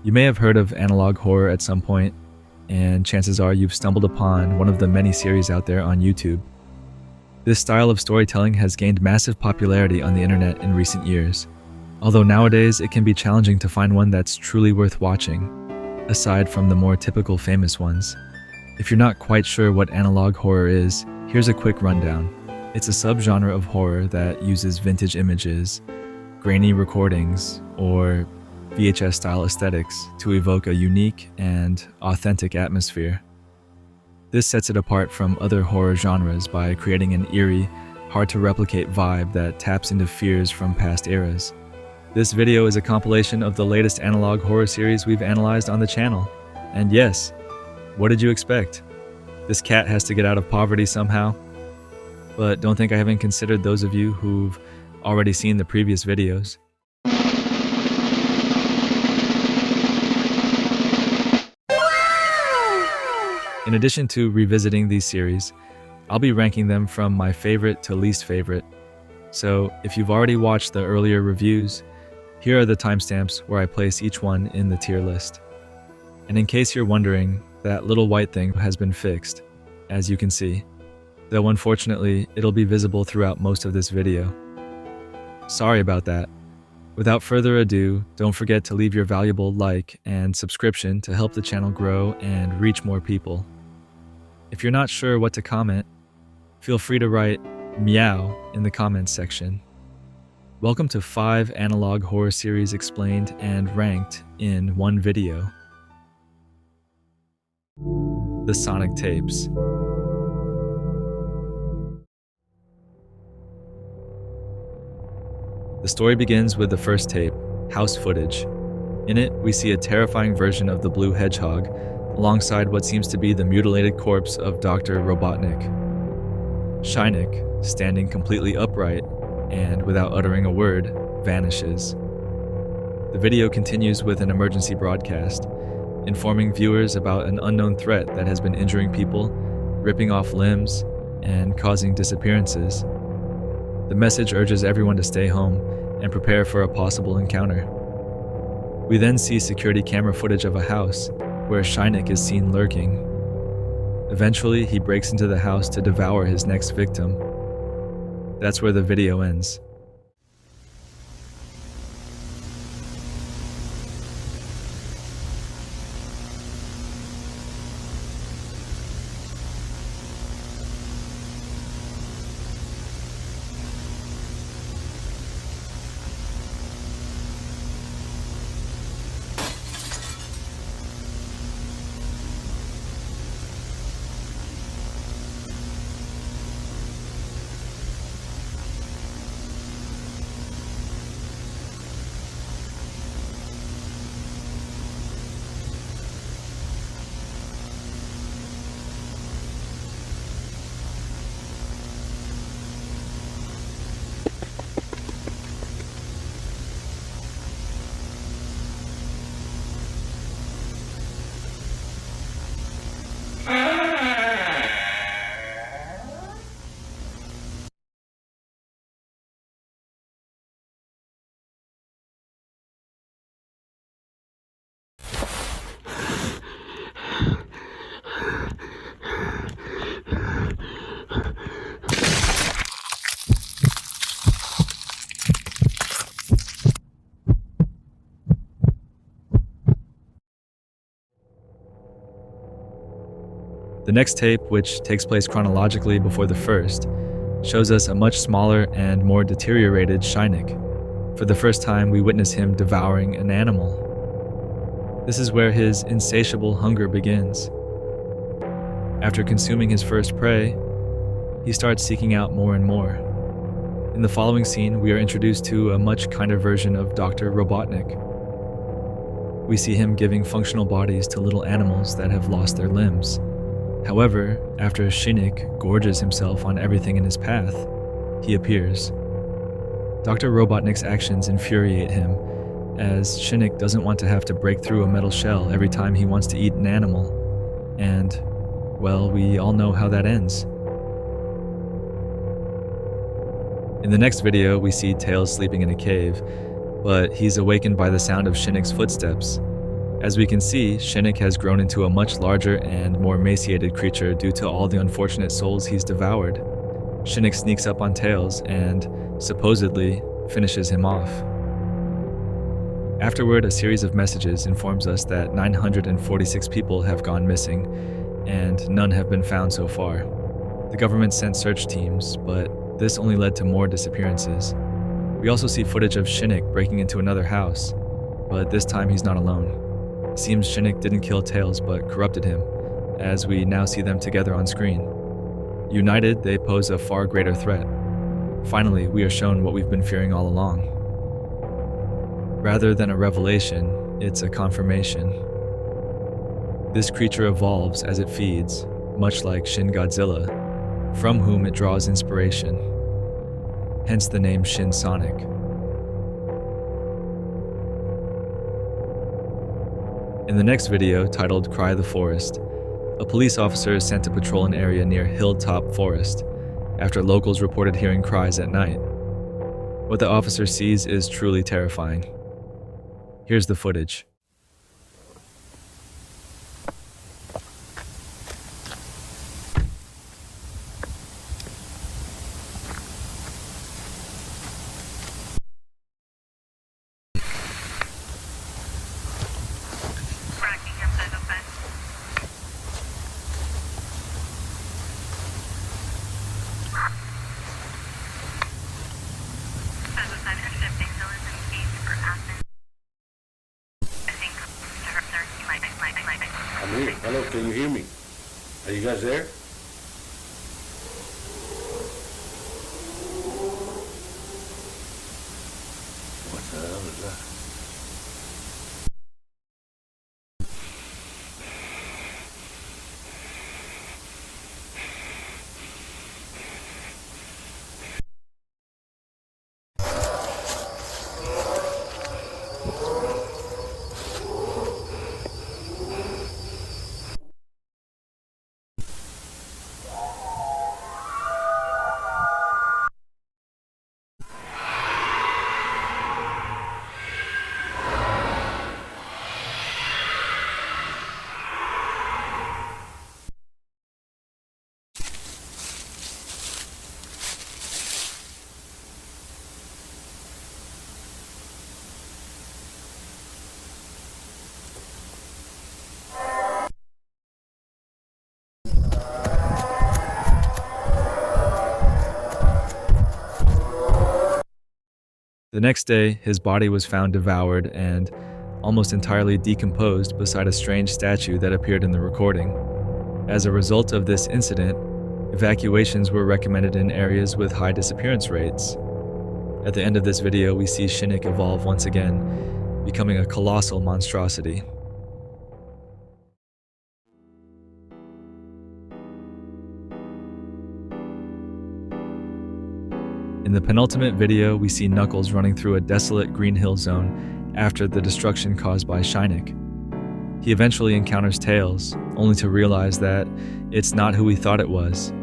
You may have heard of analog horror at some point, and chances are you've stumbled upon one of the many series out there on YouTube. This style of storytelling has gained massive popularity on the internet in recent years, although nowadays it can be challenging to find one that's truly worth watching, aside from the more typical famous ones. If you're not quite sure what analog horror is, here's a quick rundown. It's a subgenre of horror that uses vintage images, grainy recordings, or VHS-style aesthetics to evoke a unique and authentic atmosphere. This sets it apart from other horror genres by creating an eerie, hard-to-replicate vibe that taps into fears from past eras. This video is a compilation of the latest analog horror series we've analyzed on the channel. And yes, what did you expect? This cat has to get out of poverty somehow. But don't think I haven't considered those of you who've already seen the previous videos. In addition to revisiting these series, I'll be ranking them from my favorite to least favorite. So if you've already watched the earlier reviews, here are the timestamps where I place each one in the tier list. And in case you're wondering, that little white thing has been fixed, as you can see, though unfortunately it'll be visible throughout most of this video. Sorry about that. Without further ado, don't forget to leave your valuable like and subscription to help the channel grow and reach more people. If you're not sure what to comment, feel free to write meow in the comments section. Welcome to 5 analog horror series explained and ranked in one video. The Sonic Tapes. The story begins with the first tape, House Footage. In it, we see a terrifying version of the Blue Hedgehog, alongside what seems to be the mutilated corpse of Dr. Robotnik. Shynik, standing completely upright and without uttering a word, vanishes. The video continues with an emergency broadcast, informing viewers about an unknown threat that has been injuring people, ripping off limbs, and causing disappearances. The message urges everyone to stay home and prepare for a possible encounter. We then see security camera footage of a house where Shynik is seen lurking. Eventually, he breaks into the house to devour his next victim. That's where the video ends. The next tape, which takes place chronologically before the first, shows us a much smaller and more deteriorated Shynik. For the first time, we witness him devouring an animal. This is where his insatiable hunger begins. After consuming his first prey, he starts seeking out more and more. In the following scene, we are introduced to a much kinder version of Dr. Robotnik. We see him giving functional bodies to little animals that have lost their limbs. However, after Shynik gorges himself on everything in his path, he appears. Dr. Robotnik's actions infuriate him, as Shynik doesn't want to have to break through a metal shell every time he wants to eat an animal. And, well, we all know how that ends. In the next video, we see Tails sleeping in a cave, but he's awakened by the sound of Shynik's footsteps. As we can see, Shinnick has grown into a much larger and more emaciated creature due to all the unfortunate souls he's devoured. Shinnick sneaks up on Tails and, supposedly, finishes him off. Afterward, a series of messages informs us that 946 people have gone missing, and none have been found so far. The government sent search teams, but this only led to more disappearances. We also see footage of Shinnick breaking into another house, but this time he's not alone. It seems Shinnick didn't kill Tails but corrupted him, as we now see them together on screen. United, they pose a far greater threat. Finally, we are shown what we've been fearing all along. Rather than a revelation, it's a confirmation. This creature evolves as it feeds, much like Shin Godzilla, from whom it draws inspiration. Hence the name Shin Sonic. In the next video, titled Cry the Forest, a police officer is sent to patrol an area near Hilltop Forest, after locals reported hearing cries at night. What the officer sees is truly terrifying. Here's the footage. I'm here. Hello, can you hear me? Are you guys there? What the hell is that? The next day, his body was found devoured and almost entirely decomposed beside a strange statue that appeared in the recording. As a result of this incident, evacuations were recommended in areas with high disappearance rates. At the end of this video, we see Shinnick evolve once again, becoming a colossal monstrosity. In the penultimate video, we see Knuckles running through a desolate green hill zone after the destruction caused by Shinnick. He eventually encounters Tails, only to realize that it's not who he thought it was.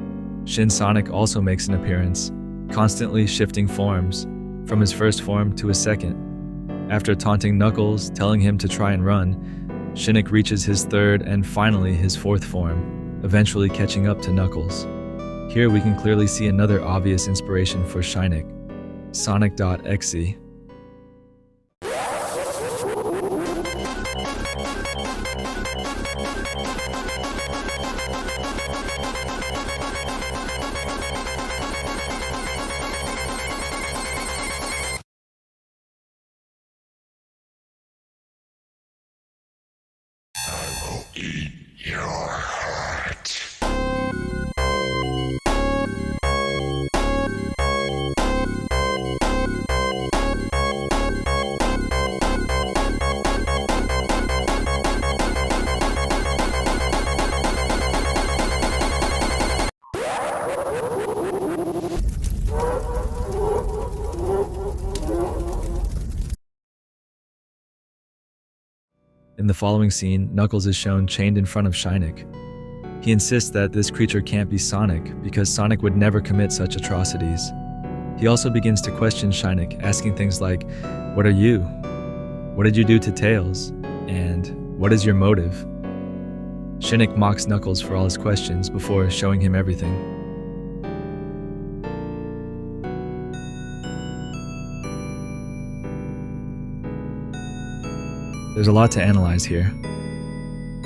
Shin Sonic also makes an appearance, constantly shifting forms, from his first form to his second. After taunting Knuckles, telling him to try and run, Shinnick reaches his third and finally his fourth form, eventually catching up to Knuckles. Here we can clearly see another obvious inspiration for Shinnick, Sonic.exe. I will eat your heart. In the following scene, Knuckles is shown chained in front of Shinnick. He insists that this creature can't be Sonic because Sonic would never commit such atrocities. He also begins to question Shinnick, asking things like, "What are you? What did you do to Tails?" And What is your motive? Shinnok mocks Knuckles for all his questions before showing him everything. There's a lot to analyze here.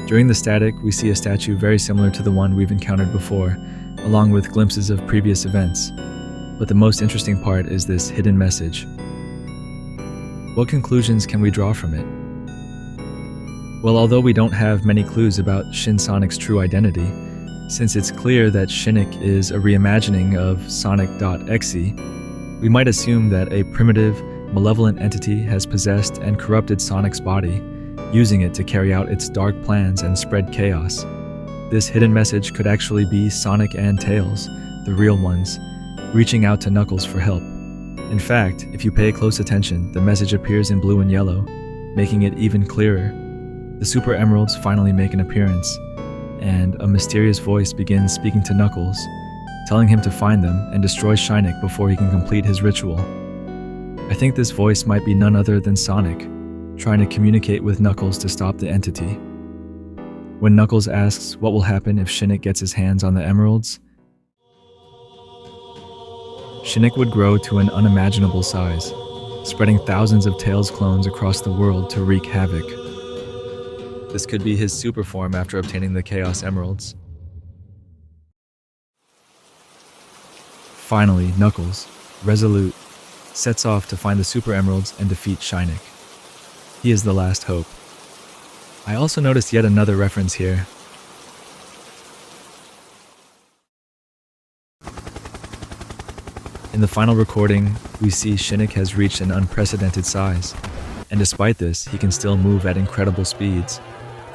During the static, we see a statue very similar to the one we've encountered before, along with glimpses of previous events. But the most interesting part is this hidden message. What conclusions can we draw from it? Well, although we don't have many clues about Shin Sonic's true identity, since it's clear that Shinnok is a reimagining of Sonic.exe, we might assume that a primitive, malevolent entity has possessed and corrupted Sonic's body, using it to carry out its dark plans and spread chaos. This hidden message could actually be Sonic and Tails, the real ones, reaching out to Knuckles for help. In fact, if you pay close attention, the message appears in blue and yellow, making it even clearer. The Super Emeralds finally make an appearance, and a mysterious voice begins speaking to Knuckles, telling him to find them and destroy Shinnok before he can complete his ritual. I think this voice might be none other than Sonic, trying to communicate with Knuckles to stop the entity. When Knuckles asks what will happen if Shinnok gets his hands on the emeralds, Shinnok would grow to an unimaginable size, spreading thousands of Tails clones across the world to wreak havoc. This could be his super form after obtaining the Chaos Emeralds. Finally, Knuckles, resolute, sets off to find the Super Emeralds and defeat Shinnok. He is the last hope. I also noticed yet another reference here. In the final recording, we see Shinnok has reached an unprecedented size, and despite this, he can still move at incredible speeds,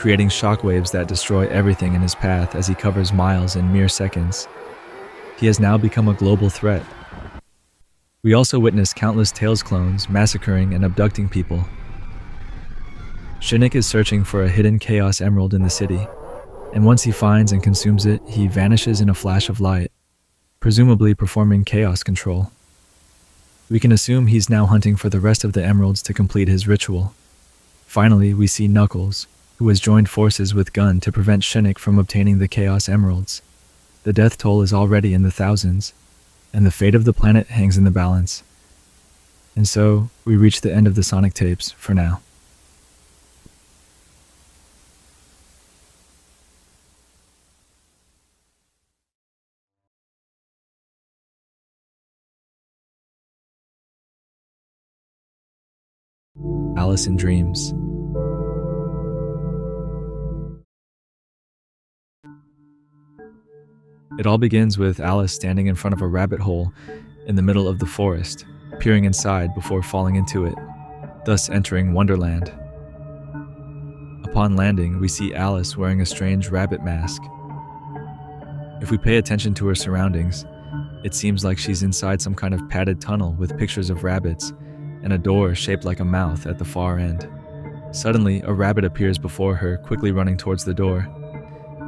creating shockwaves that destroy everything in his path as he covers miles in mere seconds. He has now become a global threat. We also witness countless Tails clones massacring and abducting people. Shinnok is searching for a hidden Chaos Emerald in the city, and once he finds and consumes it, he vanishes in a flash of light, presumably performing chaos control. We can assume he's now hunting for the rest of the emeralds to complete his ritual. Finally, we see Knuckles, who has joined forces with Gun to prevent Shinnok from obtaining the Chaos Emeralds. The death toll is already in the thousands, and the fate of the planet hangs in the balance. And so, we reach the end of the Sonic tapes for now. Alice in Dreams. It all begins with Alice standing in front of a rabbit hole in the middle of the forest, peering inside before falling into it, thus entering Wonderland. Upon landing, we see Alice wearing a strange rabbit mask. If we pay attention to her surroundings, it seems like she's inside some kind of padded tunnel with pictures of rabbits and a door shaped like a mouth at the far end. Suddenly, a rabbit appears before her, quickly running towards the door.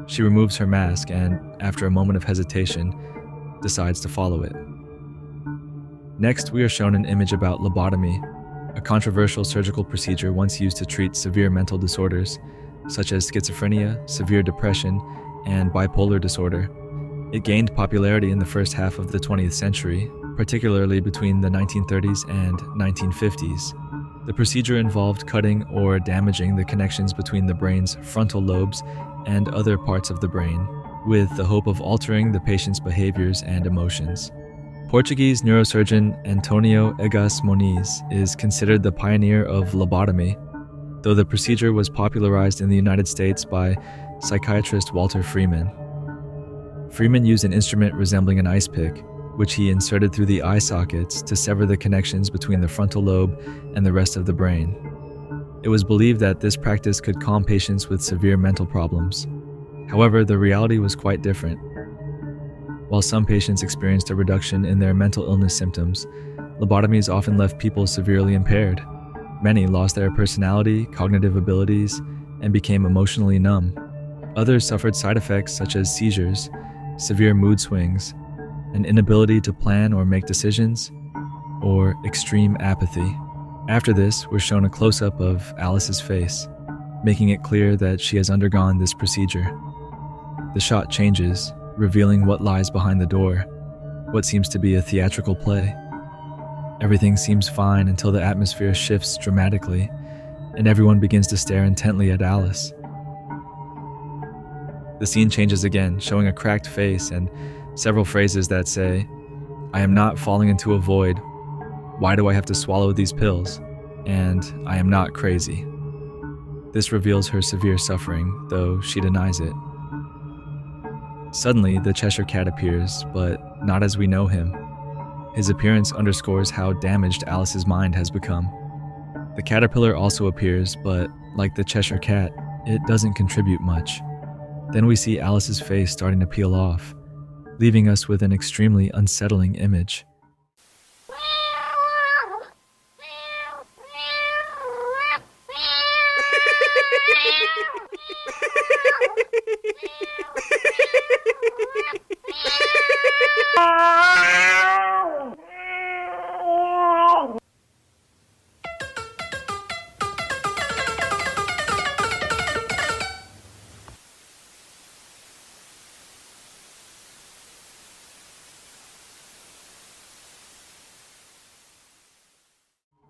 She removes her mask and, after a moment of hesitation, decides to follow it. Next, we are shown an image about lobotomy, a controversial surgical procedure once used to treat severe mental disorders, such as schizophrenia, severe depression, and bipolar disorder. It gained popularity in the first half of the 20th century, particularly between the 1930s and 1950s. The procedure involved cutting or damaging the connections between the brain's frontal lobes and other parts of the brain, with the hope of altering the patient's behaviors and emotions. Portuguese neurosurgeon Antonio Egas Moniz is considered the pioneer of lobotomy, though the procedure was popularized in the United States by psychiatrist Walter Freeman. Freeman used an instrument resembling an ice pick, which he inserted through the eye sockets to sever the connections between the frontal lobe and the rest of the brain. It was believed that this practice could calm patients with severe mental problems. However, the reality was quite different. While some patients experienced a reduction in their mental illness symptoms, lobotomies often left people severely impaired. Many lost their personality, cognitive abilities, and became emotionally numb. Others suffered side effects such as seizures, severe mood swings, an inability to plan or make decisions, or extreme apathy. After this, we're shown a close-up of Alice's face. making it clear that she has undergone this procedure. The shot changes, revealing what lies behind the door, what seems to be a theatrical play. Everything seems fine until the atmosphere shifts dramatically, and everyone begins to stare intently at Alice. The scene changes again, showing a cracked face and several phrases that say, "I am not falling into a void. Why do I have to swallow these pills?" And "I am not crazy." This reveals her severe suffering, though she denies it. Suddenly, the Cheshire Cat appears, but not as we know him. His appearance underscores how damaged Alice's mind has become. The caterpillar also appears, but like the Cheshire Cat, it doesn't contribute much. Then we see Alice's face starting to peel off, leaving us with an extremely unsettling image.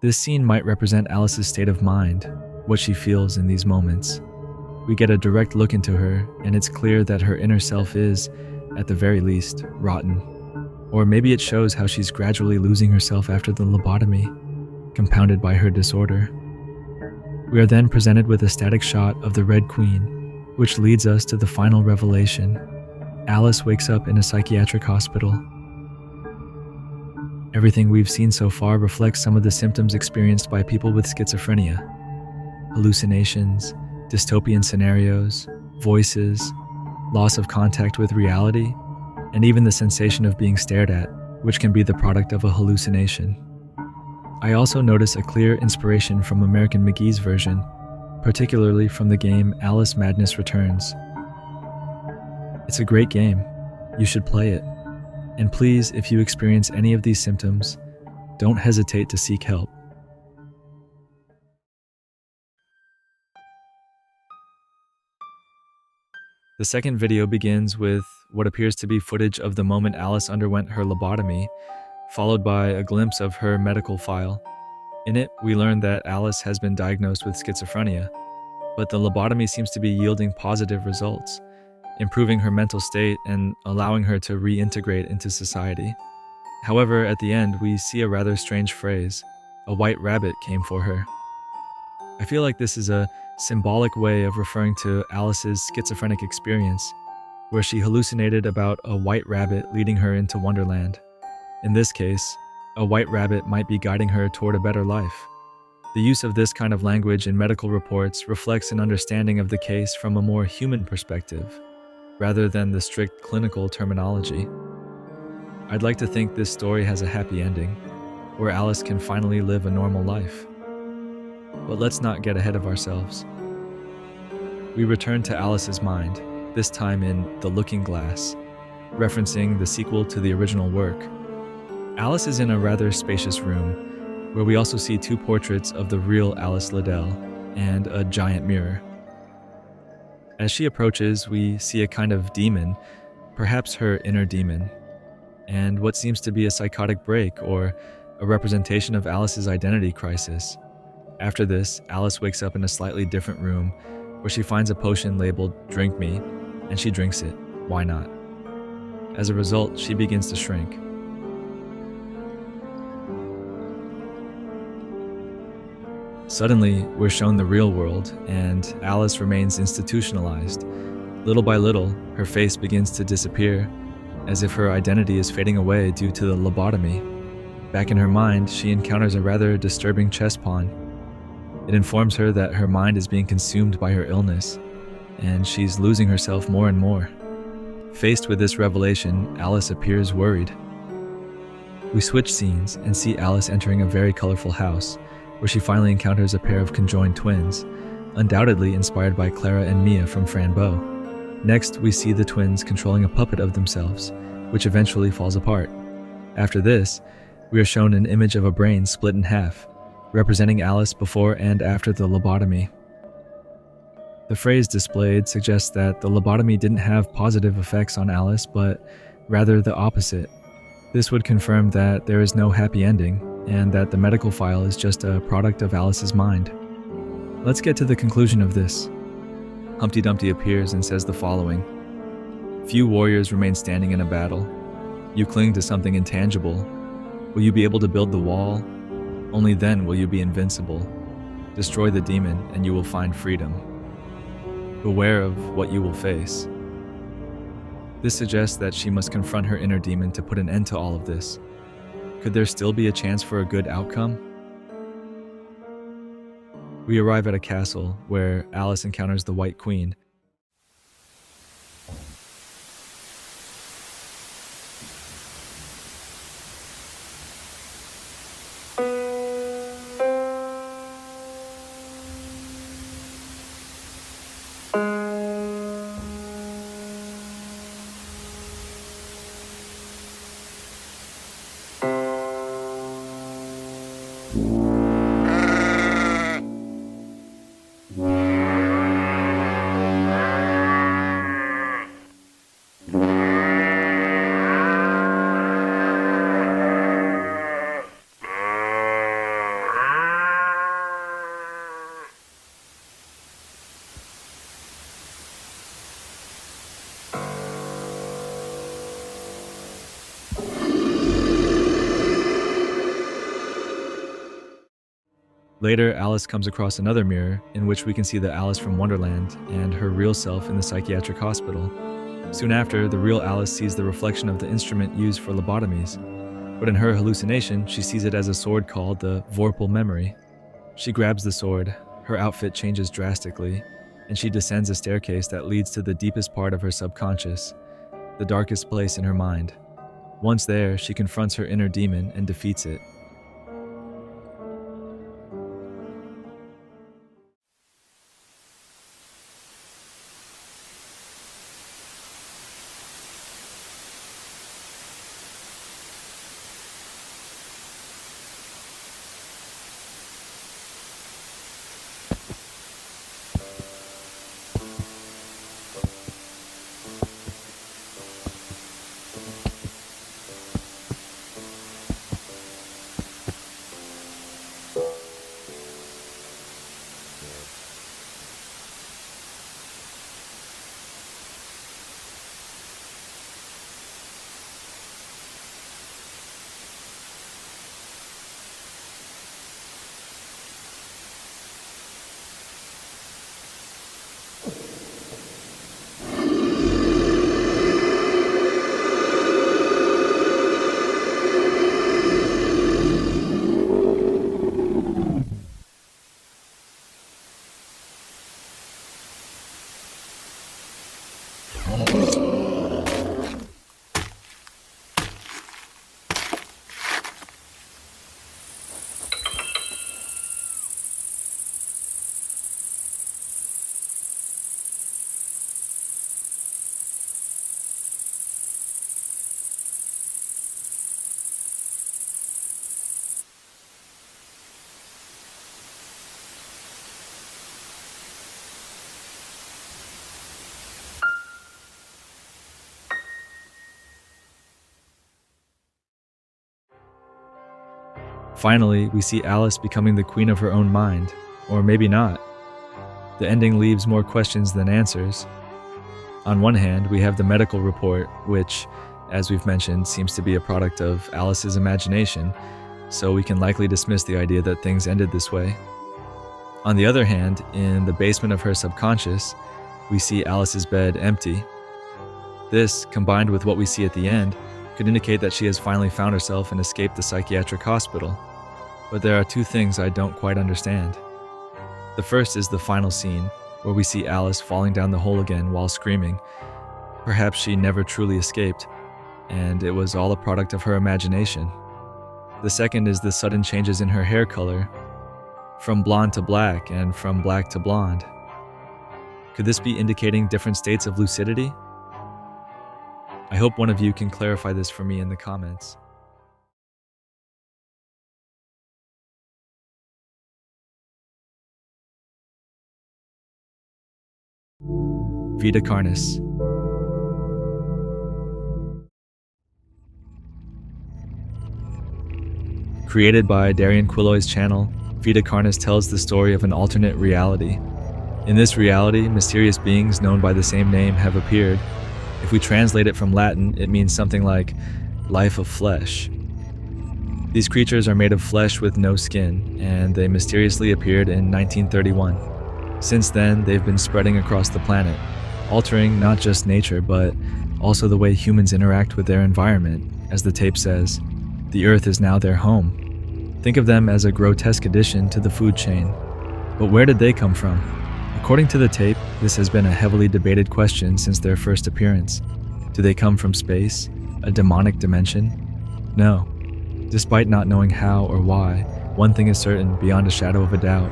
This scene might represent Alice's state of mind, what she feels in these moments. We get a direct look into her, and it's clear that her inner self is, at the very least, rotten. Or maybe it shows how she's gradually losing herself after the lobotomy, compounded by her disorder. We are then presented with a static shot of the Red Queen, which leads us to the final revelation. Alice wakes up in a psychiatric hospital. Everything we've seen so far reflects some of the symptoms experienced by people with schizophrenia. Hallucinations, dystopian scenarios, voices, loss of contact with reality, and even the sensation of being stared at, which can be the product of a hallucination. I also notice a clear inspiration from American McGee's version, particularly from the game Alice Madness Returns. It's a great game. You should play it. And please, if you experience any of these symptoms, don't hesitate to seek help. The second video begins with what appears to be footage of the moment Alice underwent her lobotomy, followed by a glimpse of her medical file. In it, we learn that Alice has been diagnosed with schizophrenia, but the lobotomy seems to be yielding positive results, improving her mental state and allowing her to reintegrate into society. However, at the end, we see a rather strange phrase: "A white rabbit came for her." I feel like this is a symbolic way of referring to Alice's schizophrenic experience, where she hallucinated about a white rabbit leading her into Wonderland. In this case, a white rabbit might be guiding her toward a better life. The use of this kind of language in medical reports reflects an understanding of the case from a more human perspective, rather than the strict clinical terminology. I'd like to think this story has a happy ending, where Alice can finally live a normal life. But let's not get ahead of ourselves. We return to Alice's mind, this time in The Looking Glass, referencing the sequel to the original work. Alice is in a rather spacious room, where we also see two portraits of the real Alice Liddell and a giant mirror. As she approaches, we see a kind of demon, perhaps her inner demon, and what seems to be a psychotic break or a representation of Alice's identity crisis. After this, Alice wakes up in a slightly different room where she finds a potion labeled "Drink Me," and she drinks it. Why not? As a result, she begins to shrink. Suddenly, we're shown the real world, and Alice remains institutionalized. Little by little, her face begins to disappear, as if her identity is fading away due to the lobotomy. Back in her mind, she encounters a rather disturbing chess pawn. It informs her that her mind is being consumed by her illness, and she's losing herself more and more. Faced with this revelation, Alice appears worried. We switch scenes and see Alice entering a very colorful house, where she finally encounters a pair of conjoined twins, undoubtedly inspired by Clara and Mia from Frambeau. Next, we see the twins controlling a puppet of themselves, which eventually falls apart. After this, we are shown an image of a brain split in half, representing Alice before and after the lobotomy. The phrase displayed suggests that the lobotomy didn't have positive effects on Alice, but rather the opposite. This would confirm that there is no happy ending, and that the medical file is just a product of Alice's mind. Let's get to the conclusion of this. Humpty Dumpty appears and says the following: "Few warriors remain standing in a battle. You cling to something intangible. Will you be able to build the wall? Only then will you be invincible. Destroy the demon, and you will find freedom. Beware of what you will face." This suggests that she must confront her inner demon to put an end to all of this. Could there still be a chance for a good outcome? We arrive at a castle where Alice encounters the White Queen. Later, Alice comes across another mirror in which we can see the Alice from Wonderland and her real self in the psychiatric hospital. Soon after, the real Alice sees the reflection of the instrument used for lobotomies, but in her hallucination, she sees it as a sword called the Vorpal Memory. She grabs the sword, her outfit changes drastically, and she descends a staircase that leads to the deepest part of her subconscious, the darkest place in her mind. Once there, she confronts her inner demon and defeats it. Finally, we see Alice becoming the queen of her own mind, or maybe not. The ending leaves more questions than answers. On one hand, we have the medical report, which, as we've mentioned, seems to be a product of Alice's imagination, so we can likely dismiss the idea that things ended this way. On the other hand, in the basement of her subconscious, we see Alice's bed empty. This, combined with what we see at the end, could indicate that she has finally found herself and escaped the psychiatric hospital. But there are two things I don't quite understand. The first is the final scene, where we see Alice falling down the hole again while screaming. Perhaps she never truly escaped, and it was all a product of her imagination. The second is the sudden changes in her hair color, from blonde to black and from black to blonde. Could this be indicating different states of lucidity? I hope one of you can clarify this for me in the comments. Vita Carnis. Created by Darian Quilloy's channel, Vita Carnis tells the story of an alternate reality. In this reality, mysterious beings known by the same name have appeared. If we translate it from Latin, it means something like life of flesh. These creatures are made of flesh with no skin, and they mysteriously appeared in 1931. Since then, they've been spreading across the planet, altering not just nature, but also the way humans interact with their environment. As the tape says, the Earth is now their home. Think of them as a grotesque addition to the food chain. But where did they come from? According to the tape, this has been a heavily debated question since their first appearance. Do they come from space? A demonic dimension? No. Despite not knowing how or why, one thing is certain beyond a shadow of a doubt.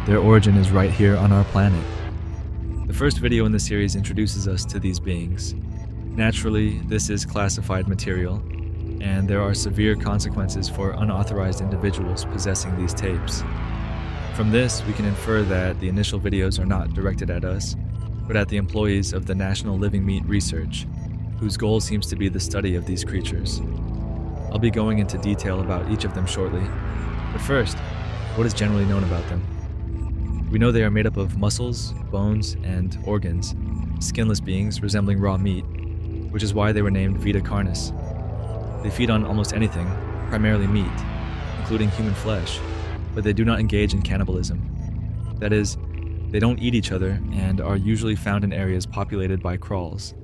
Their origin is right here on our planet. The first video in the series introduces us to these beings. Naturally, this is classified material, and there are severe consequences for unauthorized individuals possessing these tapes. From this, we can infer that the initial videos are not directed at us, but at the employees of the National Living Meat Research, whose goal seems to be the study of these creatures. I'll be going into detail about each of them shortly, but first, what is generally known about them? We know they are made up of muscles, bones, and organs, skinless beings resembling raw meat, which is why they were named Vita Carnis. They feed on almost anything, primarily meat, including human flesh, but they do not engage in cannibalism. That is, they don't eat each other and are usually found in areas populated by crawls.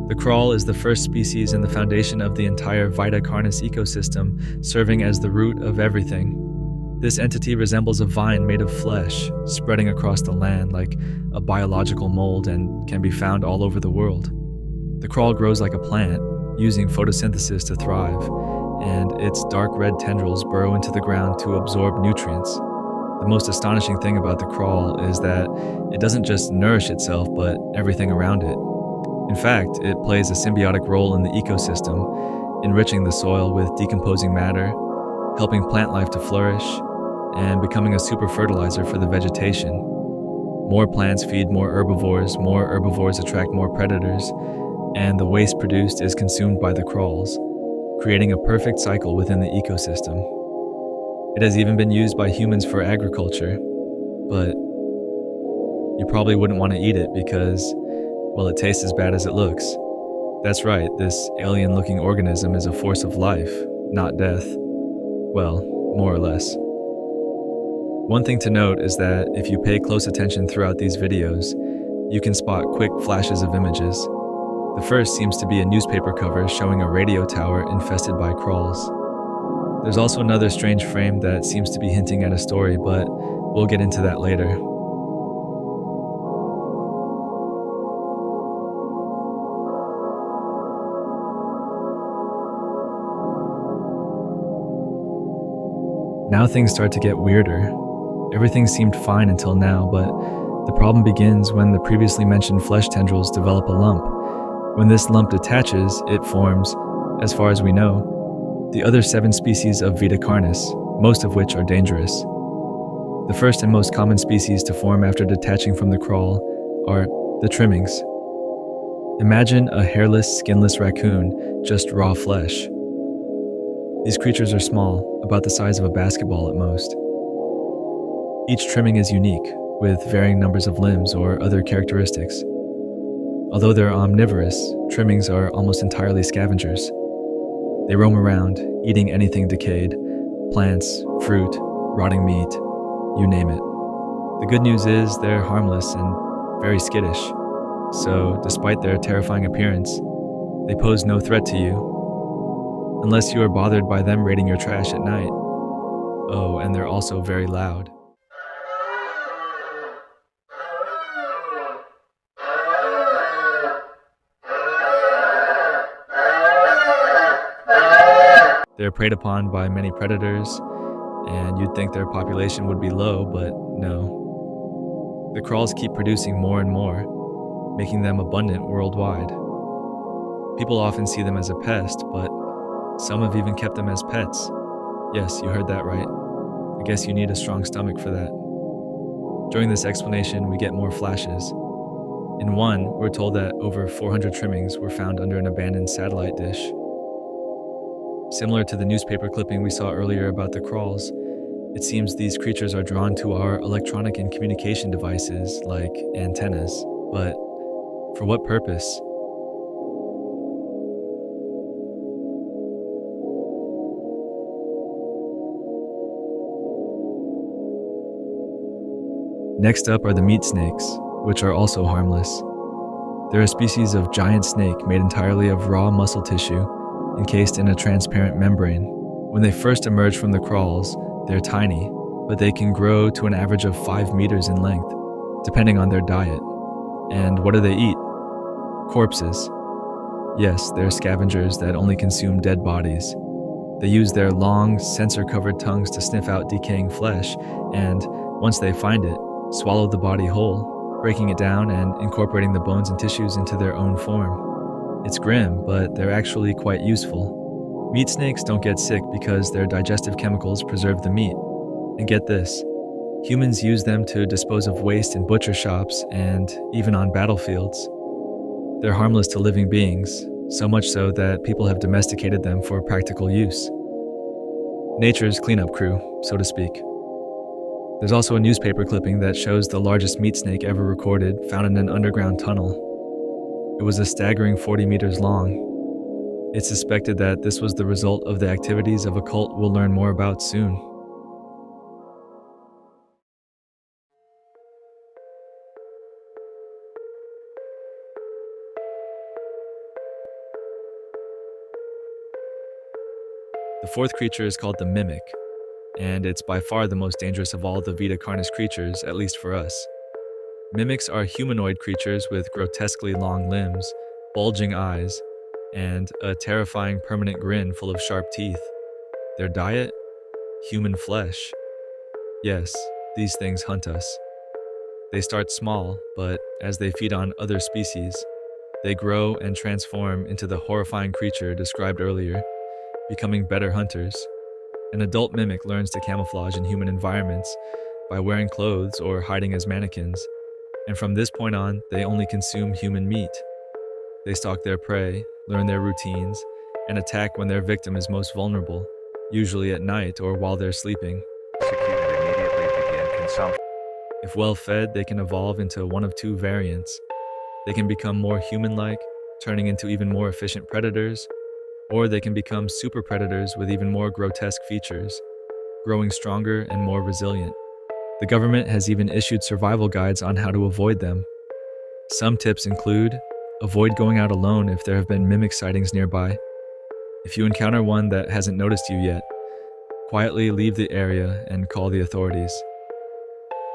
The crawl is the first species and the foundation of the entire Vita Carnis ecosystem, serving as the root of everything. This entity resembles a vine made of flesh, spreading across the land like a biological mold and can be found all over the world. The crawl grows like a plant, using photosynthesis to thrive, and its dark red tendrils burrow into the ground to absorb nutrients. The most astonishing thing about the crawl is that it doesn't just nourish itself, but everything around it. In fact, it plays a symbiotic role in the ecosystem, enriching the soil with decomposing matter, helping plant life to flourish, and becoming a super fertilizer for the vegetation. More plants feed more herbivores attract more predators, and the waste produced is consumed by the crawls, creating a perfect cycle within the ecosystem. It has even been used by humans for agriculture, but you probably wouldn't want to eat it because, well, it tastes as bad as it looks. That's right, this alien-looking organism is a force of life, not death. Well, more or less. One thing to note is that if you pay close attention throughout these videos, you can spot quick flashes of images. The first seems to be a newspaper cover showing a radio tower infested by crawls. There's also another strange frame that seems to be hinting at a story, but we'll get into that later. Now things start to get weirder. Everything seemed fine until now, but the problem begins when the previously mentioned flesh tendrils develop a lump. When this lump detaches, it forms, as far as we know, the other 7 species of Vita Carnis, most of which are dangerous. The first and most common species to form after detaching from the crawl are the trimmings. Imagine a hairless, skinless raccoon, just raw flesh. These creatures are small, about the size of a basketball at most. Each trimming is unique, with varying numbers of limbs or other characteristics. Although they're omnivorous, trimmings are almost entirely scavengers. They roam around, eating anything decayed, plants, fruit, rotting meat, you name it. The good news is they're harmless and very skittish, so despite their terrifying appearance, they pose no threat to you, unless you are bothered by them raiding your trash at night. Oh, and they're also very loud. They're preyed upon by many predators, and you'd think their population would be low, but no. The crawls keep producing more and more, making them abundant worldwide. People often see them as a pest, but some have even kept them as pets. Yes, you heard that right. I guess you need a strong stomach for that. During this explanation, we get more flashes. In one, we're told that over 400 trimmings were found under an abandoned satellite dish. Similar to the newspaper clipping we saw earlier about the crawls, it seems these creatures are drawn to our electronic and communication devices like antennas. But for what purpose? Next up are the meat snakes, which are also harmless. They're a species of giant snake made entirely of raw muscle tissue, encased in a transparent membrane. When they first emerge from the crawls, they're tiny, but they can grow to an average of 5 meters in length, depending on their diet. And what do they eat? Corpses. Yes, they're scavengers that only consume dead bodies. They use their long, sensor-covered tongues to sniff out decaying flesh, and once they find it, swallow the body whole, breaking it down and incorporating the bones and tissues into their own form. It's grim, but they're actually quite useful. Meat snakes don't get sick because their digestive chemicals preserve the meat. And get this, humans use them to dispose of waste in butcher shops and even on battlefields. They're harmless to living beings, so much so that people have domesticated them for practical use. Nature's cleanup crew, so to speak. There's also a newspaper clipping that shows the largest meat snake ever recorded found in an underground tunnel. It was a staggering 40 meters long. It's suspected that this was the result of the activities of a cult we'll learn more about soon. The fourth creature is called the Mimic, and it's by far the most dangerous of all the Vita Carnis creatures, at least for us. Mimics are humanoid creatures with grotesquely long limbs, bulging eyes, and a terrifying permanent grin full of sharp teeth. Their diet? Human flesh. Yes, these things hunt us. They start small, but as they feed on other species, they grow and transform into the horrifying creature described earlier, becoming better hunters. An adult mimic learns to camouflage in human environments by wearing clothes or hiding as mannequins, and from this point on, they only consume human meat. They stalk their prey, learn their routines, and attack when their victim is most vulnerable, usually at night or while they're sleeping. Executed immediately begin consumption. If well fed, they can evolve into one of two variants. They can become more human-like, turning into even more efficient predators, or they can become super predators with even more grotesque features, growing stronger and more resilient. The government has even issued survival guides on how to avoid them. Some tips include: avoid going out alone if there have been mimic sightings nearby. If you encounter one that hasn't noticed you yet, quietly leave the area and call the authorities.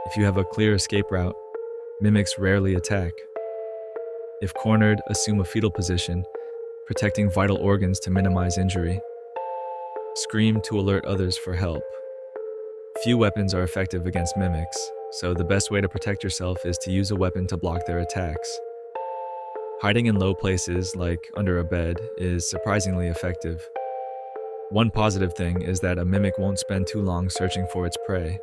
If you have a clear escape route, mimics rarely attack. If cornered, assume a fetal position, protecting vital organs to minimize injury. Scream to alert others for help. Few weapons are effective against mimics, so the best way to protect yourself is to use a weapon to block their attacks. Hiding in low places, like under a bed, is surprisingly effective. One positive thing is that a mimic won't spend too long searching for its prey.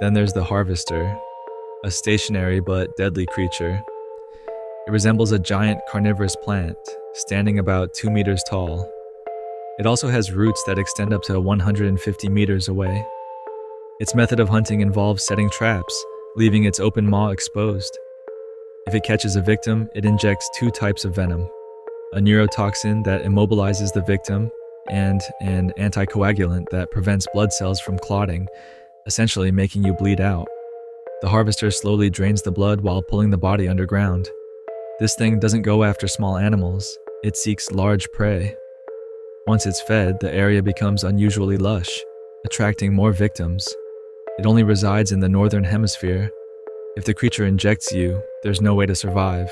Then there's the harvester, a stationary but deadly creature. It resembles a giant carnivorous plant, standing about 2 meters tall. It also has roots that extend up to 150 meters away. Its method of hunting involves setting traps, leaving its open maw exposed. If it catches a victim, it injects 2 types of venom, a neurotoxin that immobilizes the victim and an anticoagulant that prevents blood cells from clotting, essentially making you bleed out. The harvester slowly drains the blood while pulling the body underground. This thing doesn't go after small animals, it seeks large prey. Once it's fed, the area becomes unusually lush, attracting more victims. It only resides in the northern hemisphere. If the creature injects you, there's no way to survive.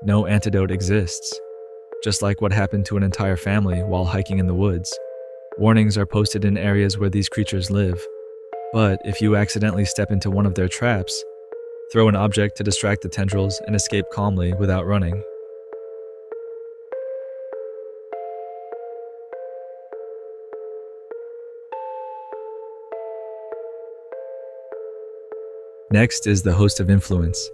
No antidote exists. Just like what happened to an entire family while hiking in the woods. Warnings are posted in areas where these creatures live. But if you accidentally step into one of their traps, throw an object to distract the tendrils and escape calmly without running. Next is the host of influence,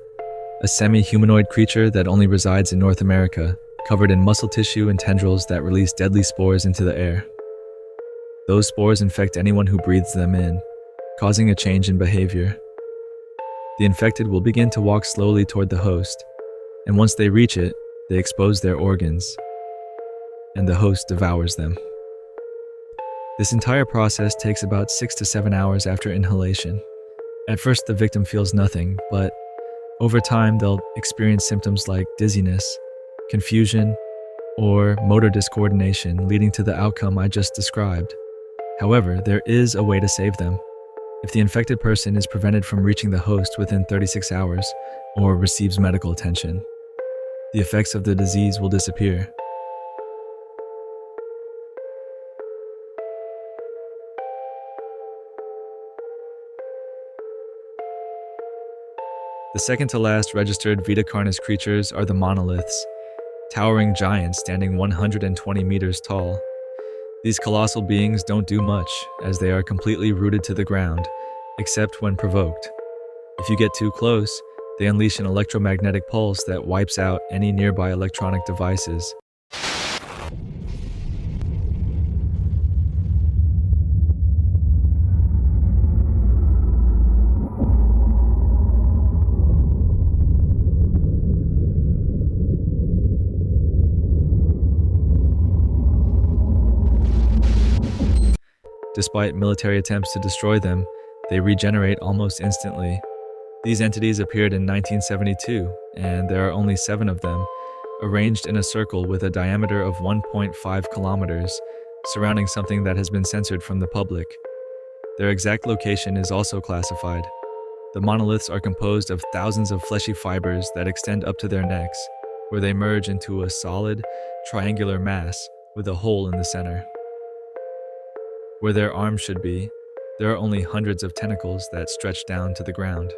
a semi-humanoid creature that only resides in North America, covered in muscle tissue and tendrils that release deadly spores into the air. Those spores infect anyone who breathes them in, causing a change in behavior. The infected will begin to walk slowly toward the host, and once they reach it, they expose their organs, and the host devours them. This entire process takes about 6 to 7 hours after inhalation. At first, the victim feels nothing, but over time, they'll experience symptoms like dizziness, confusion, or motor discoordination, leading to the outcome I just described. However, there is a way to save them. If the infected person is prevented from reaching the host within 36 hours or receives medical attention, the effects of the disease will disappear. The second to last registered Vita Carnis creatures are the monoliths, towering giants standing 120 meters tall. These colossal beings don't do much, as they are completely rooted to the ground, except when provoked. If you get too close, they unleash an electromagnetic pulse that wipes out any nearby electronic devices. Despite military attempts to destroy them, they regenerate almost instantly. These entities appeared in 1972, and there are only 7 of them, arranged in a circle with a diameter of 1.5 kilometers, surrounding something that has been censored from the public. Their exact location is also classified. The monoliths are composed of thousands of fleshy fibers that extend up to their necks, where they merge into a solid, triangular mass with a hole in the center. Where their arms should be, there are only hundreds of tentacles that stretch down to the ground.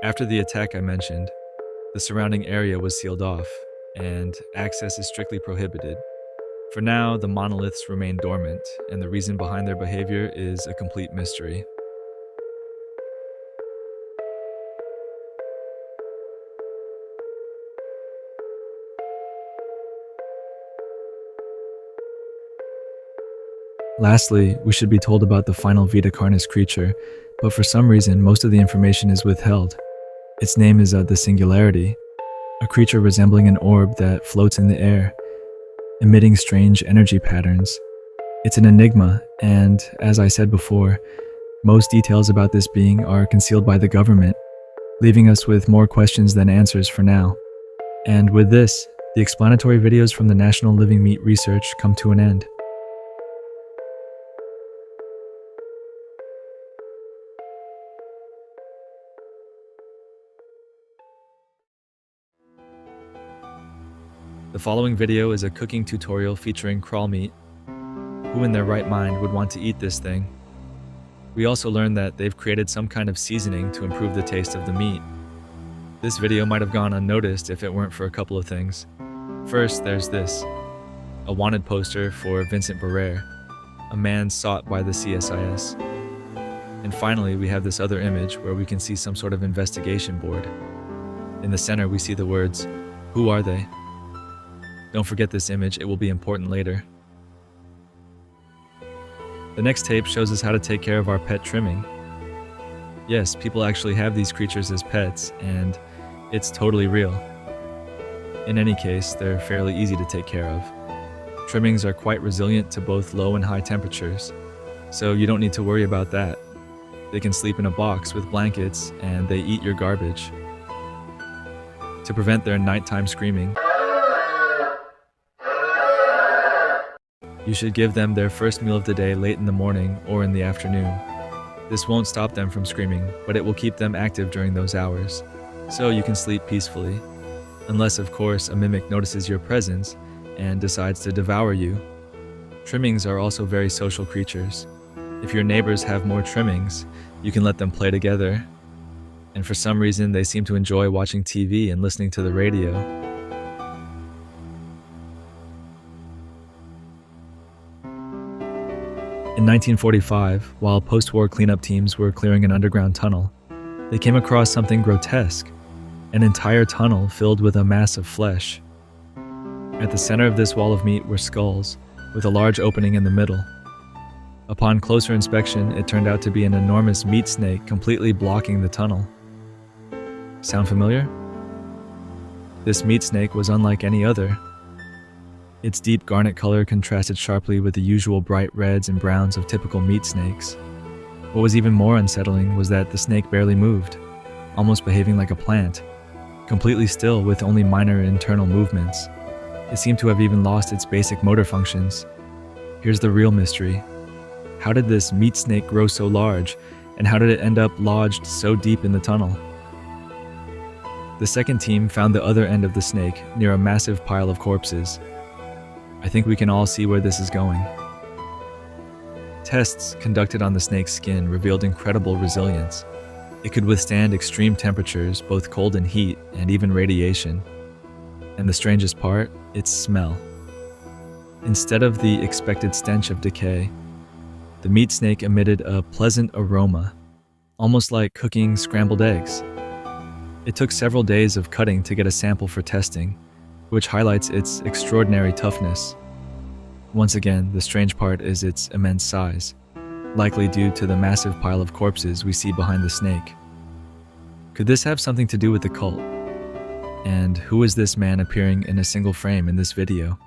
After the attack I mentioned, the surrounding area was sealed off, and access is strictly prohibited. For now, the monoliths remain dormant, and the reason behind their behavior is a complete mystery. Lastly, we should be told about the final Vita Carnis creature, but for some reason most of the information is withheld. Its name is the Singularity, a creature resembling an orb that floats in the air, emitting strange energy patterns. It's an enigma, and as I said before, most details about this being are concealed by the government, leaving us with more questions than answers for now. And with this, the explanatory videos from the National Living Meat Research come to an end. The following video is a cooking tutorial featuring crawl meat. Who in their right mind would want to eat this thing? We also learned that they've created some kind of seasoning to improve the taste of the meat. This video might have gone unnoticed if it weren't for a couple of things. First, there's this, a wanted poster for Vincent Barrere, a man sought by the CSIS. And finally, we have this other image where we can see some sort of investigation board. In the center, we see the words, "Who are they?" Don't forget this image, it will be important later. The next tape shows us how to take care of our pet trimming. Yes, people actually have these creatures as pets, and it's totally real. In any case, they're fairly easy to take care of. Trimmings are quite resilient to both low and high temperatures, so you don't need to worry about that. They can sleep in a box with blankets, and they eat your garbage. To prevent their nighttime screaming, you should give them their first meal of the day late in the morning or in the afternoon. This won't stop them from screaming, but it will keep them active during those hours, so you can sleep peacefully. Unless, of course, a mimic notices your presence and decides to devour you. Trimmings are also very social creatures. If your neighbors have more trimmings, you can let them play together. And for some reason, they seem to enjoy watching TV and listening to the radio. In 1945, while post-war cleanup teams were clearing an underground tunnel, they came across something grotesque, an entire tunnel filled with a mass of flesh. At the center of this wall of meat were skulls, with a large opening in the middle. Upon closer inspection, it turned out to be an enormous meat snake completely blocking the tunnel. Sound familiar? This meat snake was unlike any other. Its deep garnet color contrasted sharply with the usual bright reds and browns of typical meat snakes. What was even more unsettling was that the snake barely moved, almost behaving like a plant, completely still with only minor internal movements. It seemed to have even lost its basic motor functions. Here's the real mystery. How did this meat snake grow so large, and how did it end up lodged so deep in the tunnel? The second team found the other end of the snake near a massive pile of corpses. I think we can all see where this is going. Tests conducted on the snake's skin revealed incredible resilience. It could withstand extreme temperatures, both cold and heat, and even radiation. And the strangest part, its smell. Instead of the expected stench of decay, the meat snake emitted a pleasant aroma, almost like cooking scrambled eggs. It took several days of cutting to get a sample for testing, which highlights its extraordinary toughness. Once again, the strange part is its immense size, likely due to the massive pile of corpses we see behind the snake. Could this have something to do with the cult? And who is this man appearing in a single frame in this video?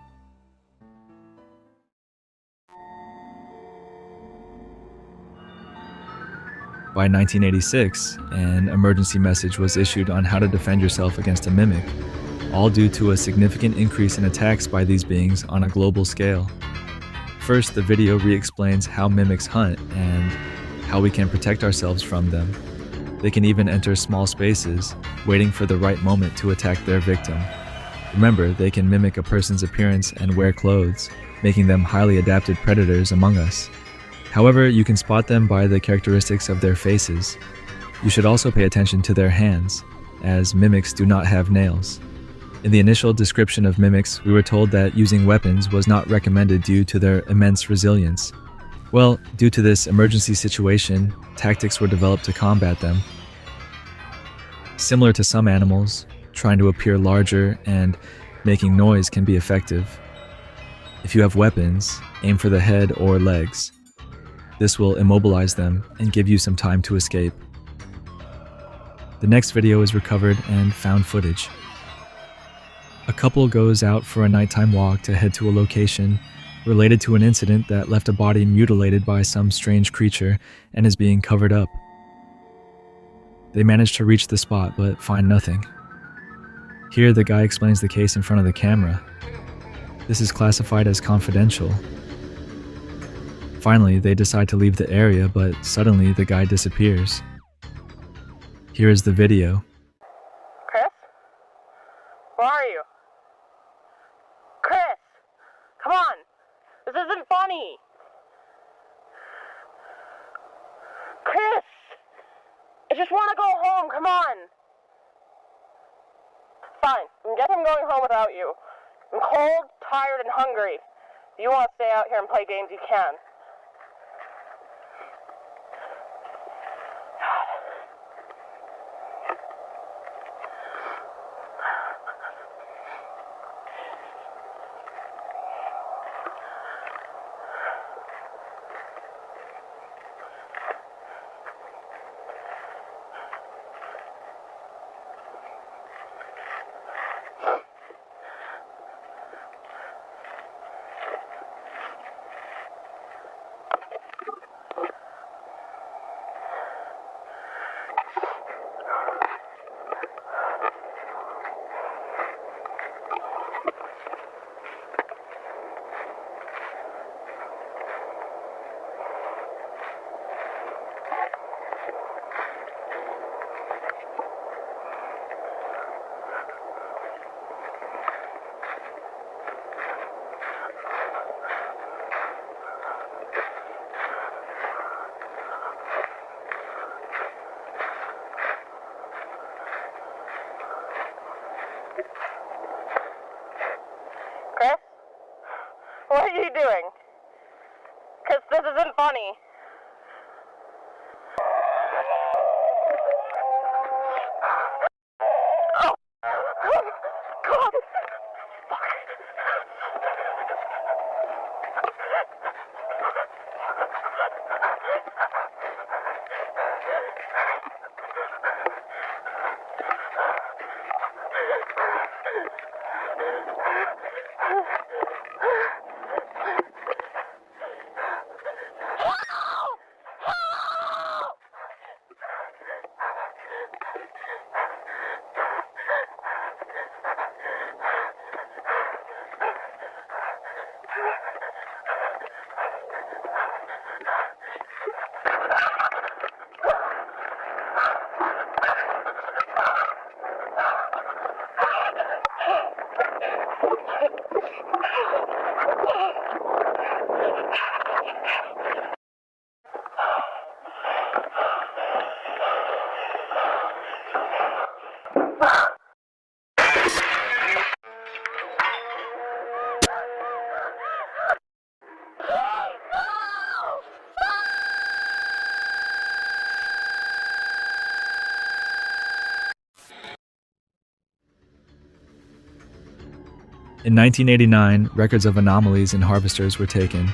By 1986, an emergency message was issued on how to defend yourself against a mimic, all due to a significant increase in attacks by these beings on a global scale. First, the video re-explains how mimics hunt and how we can protect ourselves from them. They can even enter small spaces, waiting for the right moment to attack their victim. Remember, they can mimic a person's appearance and wear clothes, making them highly adapted predators among us. However, you can spot them by the characteristics of their faces. You should also pay attention to their hands, as mimics do not have nails. In the initial description of mimics, we were told that using weapons was not recommended due to their immense resilience. Well, due to this emergency situation, tactics were developed to combat them. Similar to some animals, trying to appear larger and making noise can be effective. If you have weapons, aim for the head or legs. This will immobilize them and give you some time to escape. The next video is recovered and found footage. A couple goes out for a nighttime walk to head to a location related to an incident that left a body mutilated by some strange creature and is being covered up. They manage to reach the spot but find nothing. Here, the guy explains the case in front of the camera. This is classified as confidential. Finally, they decide to leave the area, but suddenly the guy disappears. Here is the video. Chris? Where are you? Chris! Come on! This isn't funny! Chris! I just want to go home, come on! Fine, I guess I'm going home without you. I'm cold, tired, and hungry. If you want to stay out here and play games, you can. Chris? What are you doing? Because this isn't funny. Oh! God! In 1989, records of anomalies in harvesters were taken,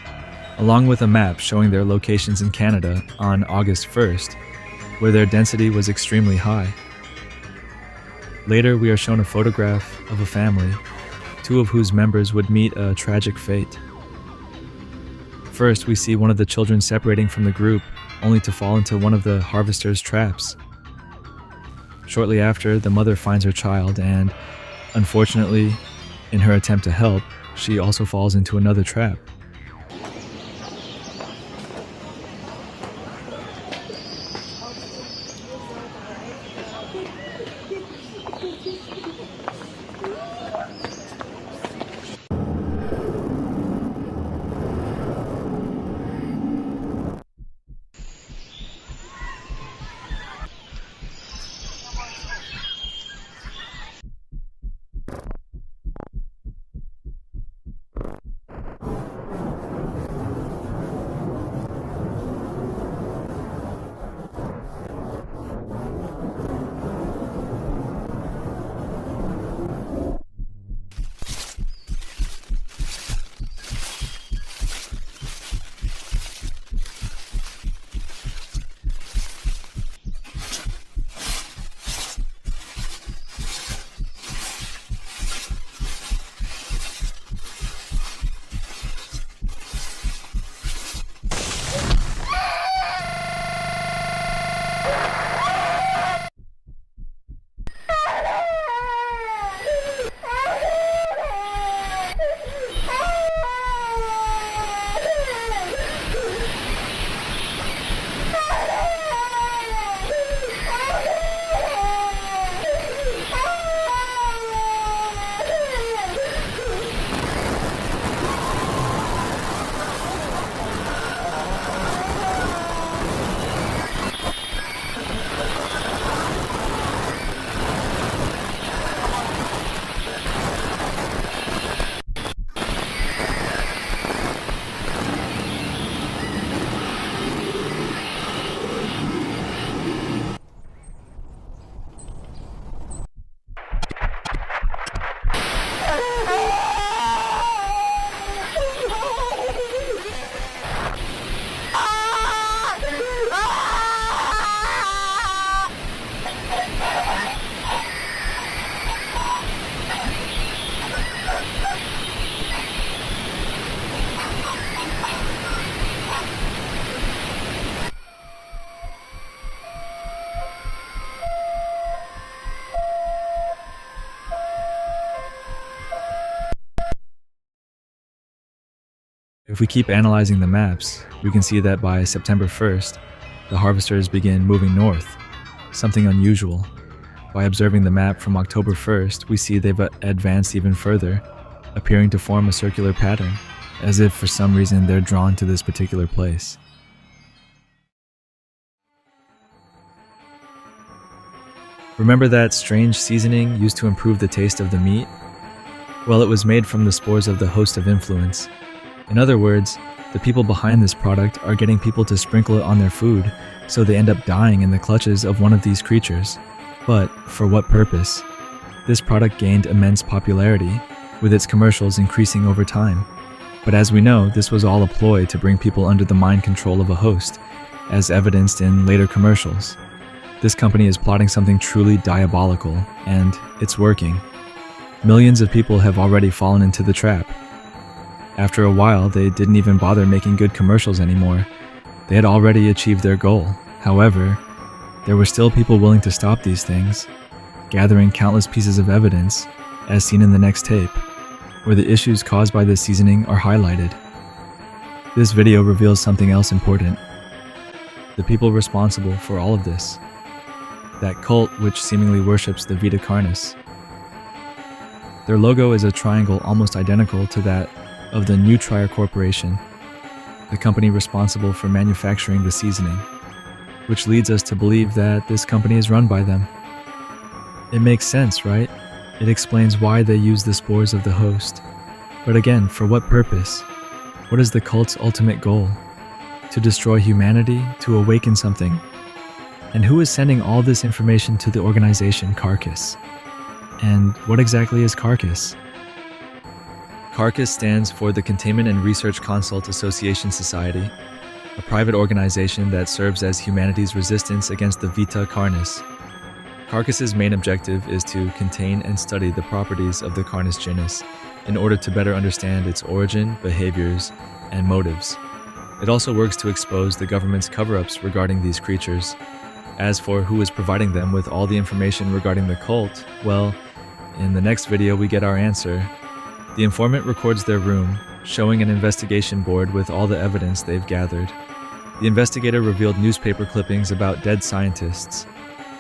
along with a map showing their locations in Canada on August 1st, where their density was extremely high. Later, we are shown a photograph of a family, two of whose members would meet a tragic fate. First, we see one of the children separating from the group, only to fall into one of the harvester's traps. Shortly after, the mother finds her child and, unfortunately, in her attempt to help, she also falls into another trap. If we keep analyzing the maps, we can see that by September 1st, the harvesters begin moving north, something unusual. By observing the map from October 1st, we see they've advanced even further, appearing to form a circular pattern, as if for some reason they're drawn to this particular place. Remember that strange seasoning used to improve the taste of the meat? Well, it was made from the spores of the host of influence. In other words, the people behind this product are getting people to sprinkle it on their food, so they end up dying in the clutches of one of these creatures. But for what purpose? This product gained immense popularity, with its commercials increasing over time. But as we know, this was all a ploy to bring people under the mind control of a host, as evidenced in later commercials. This company is plotting something truly diabolical, and it's working. Millions of people have already fallen into the trap. After a while, they didn't even bother making good commercials anymore. They had already achieved their goal. However, there were still people willing to stop these things, gathering countless pieces of evidence, as seen in the next tape, where the issues caused by this seasoning are highlighted. This video reveals something else important. The people responsible for all of this. That cult which seemingly worships the Vita Carnis. Their logo is a triangle almost identical to that of the Nutrier Corporation, the company responsible for manufacturing the seasoning, which leads us to believe that this company is run by them. It makes sense, right? It explains why they use the spores of the host. But again, for what purpose? What is the cult's ultimate goal? To destroy humanity? To awaken something? And who is sending all this information to the organization Carcass? And what exactly is Carcass? Carcass stands for the Containment and Research Consult Association Society, a private organization that serves as humanity's resistance against the Vita Carnis. Carcass's main objective is to contain and study the properties of the Carnis genus in order to better understand its origin, behaviors, and motives. It also works to expose the government's cover-ups regarding these creatures. As for who is providing them with all the information regarding the cult, well, in the next video we get our answer. The informant records their room, showing an investigation board with all the evidence they've gathered. The investigator revealed newspaper clippings about dead scientists,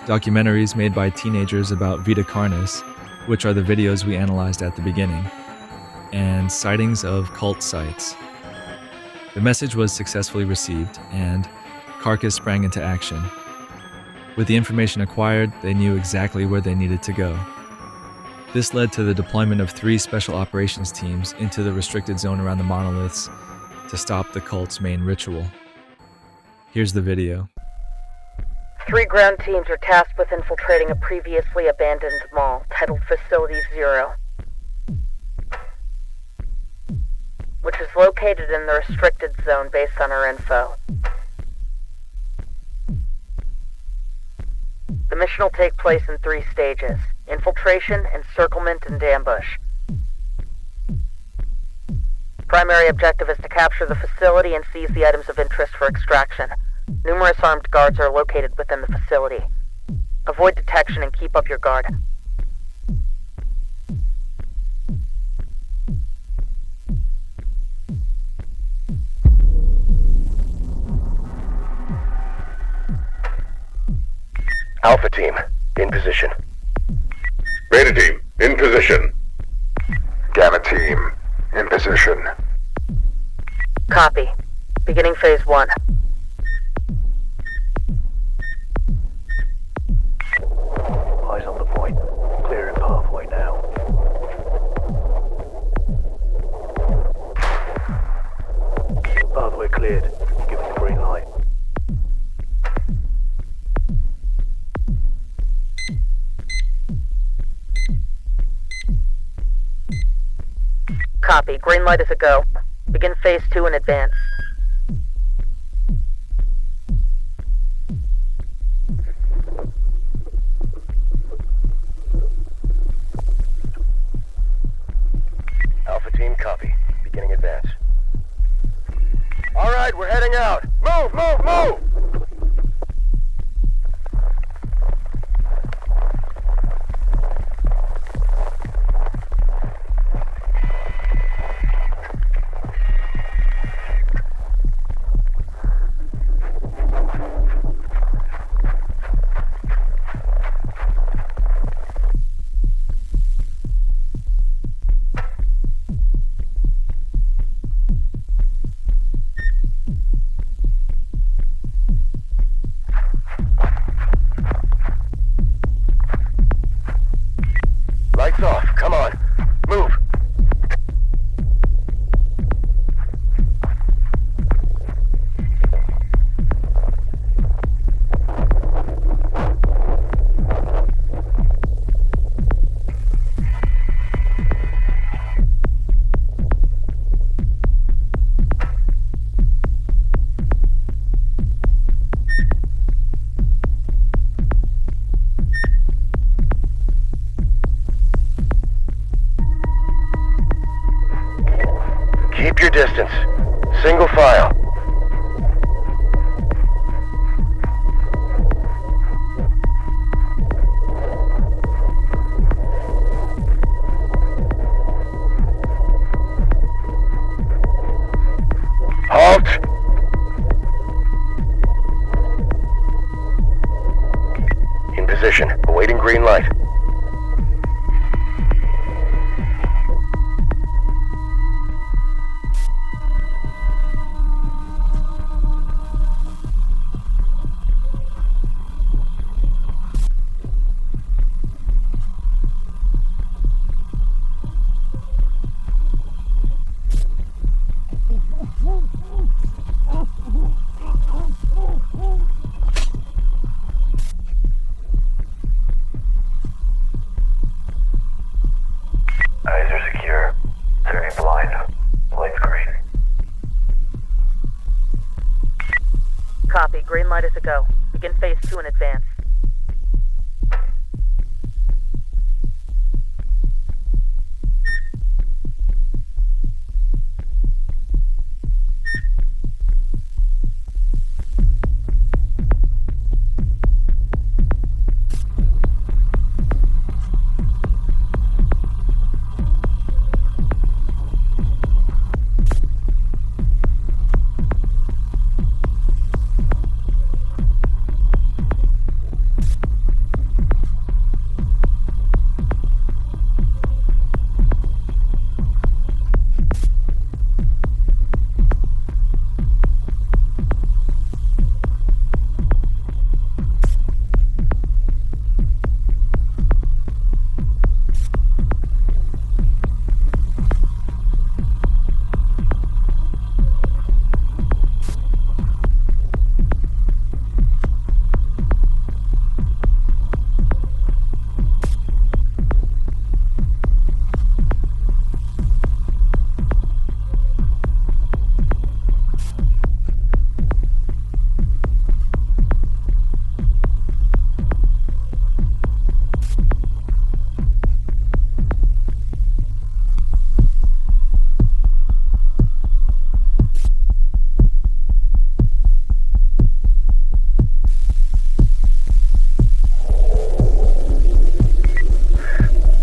documentaries made by teenagers about Vita Carnis, which are the videos we analyzed at the beginning, and sightings of cult sites. The message was successfully received, and Carcass sprang into action. With the information acquired, they knew exactly where they needed to go. This led to the deployment of 3 special operations teams into the restricted zone around the monoliths to stop the cult's main ritual. Here's the video. 3 ground teams are tasked with infiltrating a previously abandoned mall titled Facility 0, which is located in the restricted zone based on our info. The mission will take place in 3 stages: infiltration, encirclement, and ambush. Primary objective is to capture the facility and seize the items of interest for extraction. Numerous armed guards are located within the facility. Avoid detection and keep up your guard. Alpha team, in position. Beta team, in position. Gamma team, in position. Copy. Beginning phase 1. Eyes on the point. Clearing pathway now. Pathway cleared. Give us the green light. Copy. Green light is a go. Begin phase 2 in advance. Alpha team, copy. Beginning advance. All right, we're heading out. Move, move, move! distance. Single file. Halt! In position, awaiting green light. Eyes are secure. Turning blind. Light's green. Copy. Green light is a go. Begin phase 2 in advance.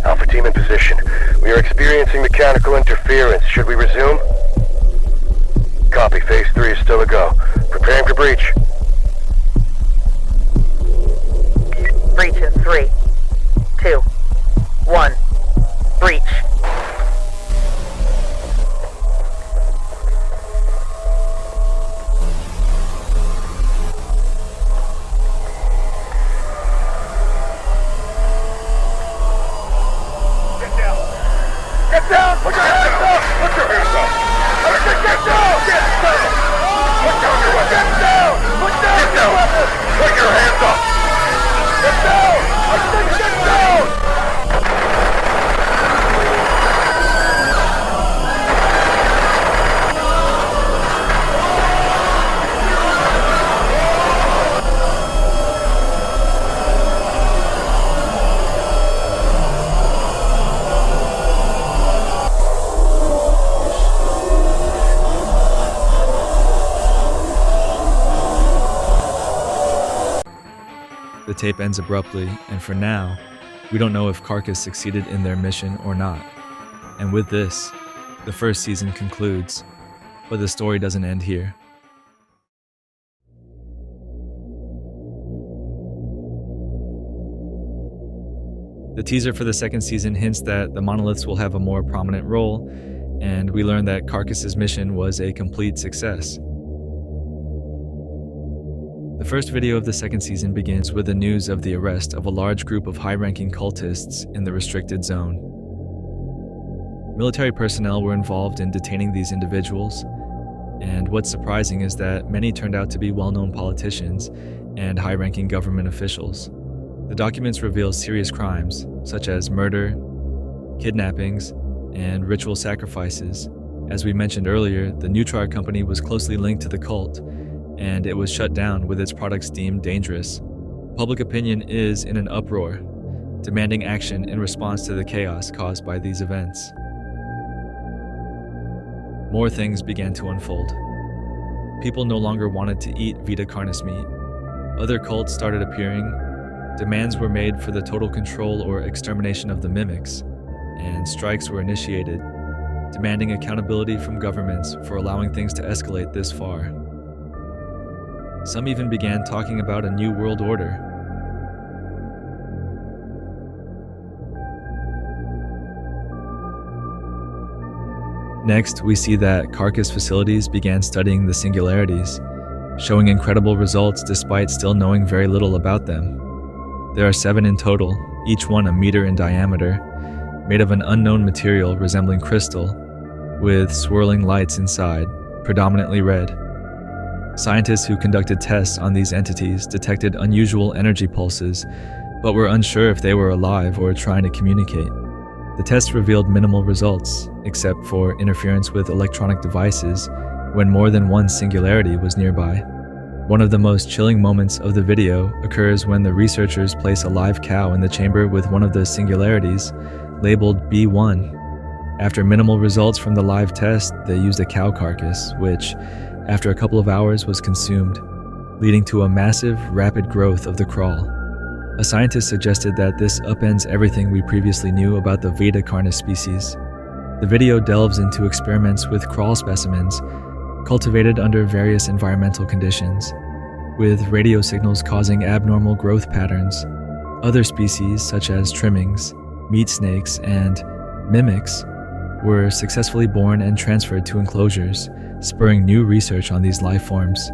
Alpha team in position. We are experiencing mechanical interference. Should we resume? Copy. Phase 3 is still a go. Preparing for breach. Breach in 3, 2, 1. Breach. Get down! Put your hands up! Put your hands up! Get down! Get down! Put down your weapon! Get down! Put down your weapon! Put your hands up! Get down! I said get down! The tape ends abruptly, and for now, we don't know if Carcass succeeded in their mission or not. And with this, the first season concludes, but the story doesn't end here. The teaser for the second season hints that the monoliths will have a more prominent role, and we learn that Carcass's mission was a complete success. The first video of the second season begins with the news of the arrest of a large group of high-ranking cultists in the restricted zone. Military personnel were involved in detaining these individuals, and what's surprising is that many turned out to be well-known politicians and high-ranking government officials. The documents reveal serious crimes, such as murder, kidnappings, and ritual sacrifices. As we mentioned earlier, the Neutrar company was closely linked to the cult, and it was shut down with its products deemed dangerous. Public opinion is in an uproar, demanding action in response to the chaos caused by these events. more things began to unfold. People no longer wanted to eat Vita Carnis meat. Other cults started appearing. Demands were made for the total control or extermination of the mimics, and strikes were initiated, demanding accountability from governments for allowing things to escalate this far. Some even began talking about a new world order. Next, we see that Carcass facilities began studying the singularities, showing incredible results despite still knowing very little about them. There are 7 in total, each one a meter in diameter, made of an unknown material resembling crystal, with swirling lights inside, predominantly red. Scientists who conducted tests on these entities detected unusual energy pulses, but were unsure if they were alive or trying to communicate. The tests revealed minimal results, except for interference with electronic devices when more than one singularity was nearby. One of the most chilling moments of the video occurs when the researchers place a live cow in the chamber with one of the singularities, labeled B1. After minimal results from the live test, they used a cow carcass, which, after a couple of hours, was consumed, leading to a massive, rapid growth of the crawl. A scientist suggested that this upends everything we previously knew about the Vita Carnis species. The video delves into experiments with crawl specimens cultivated under various environmental conditions, with radio signals causing abnormal growth patterns. Other species, such as trimmings, meat snakes, and mimics, were successfully born and transferred to enclosures, spurring new research on these life forms.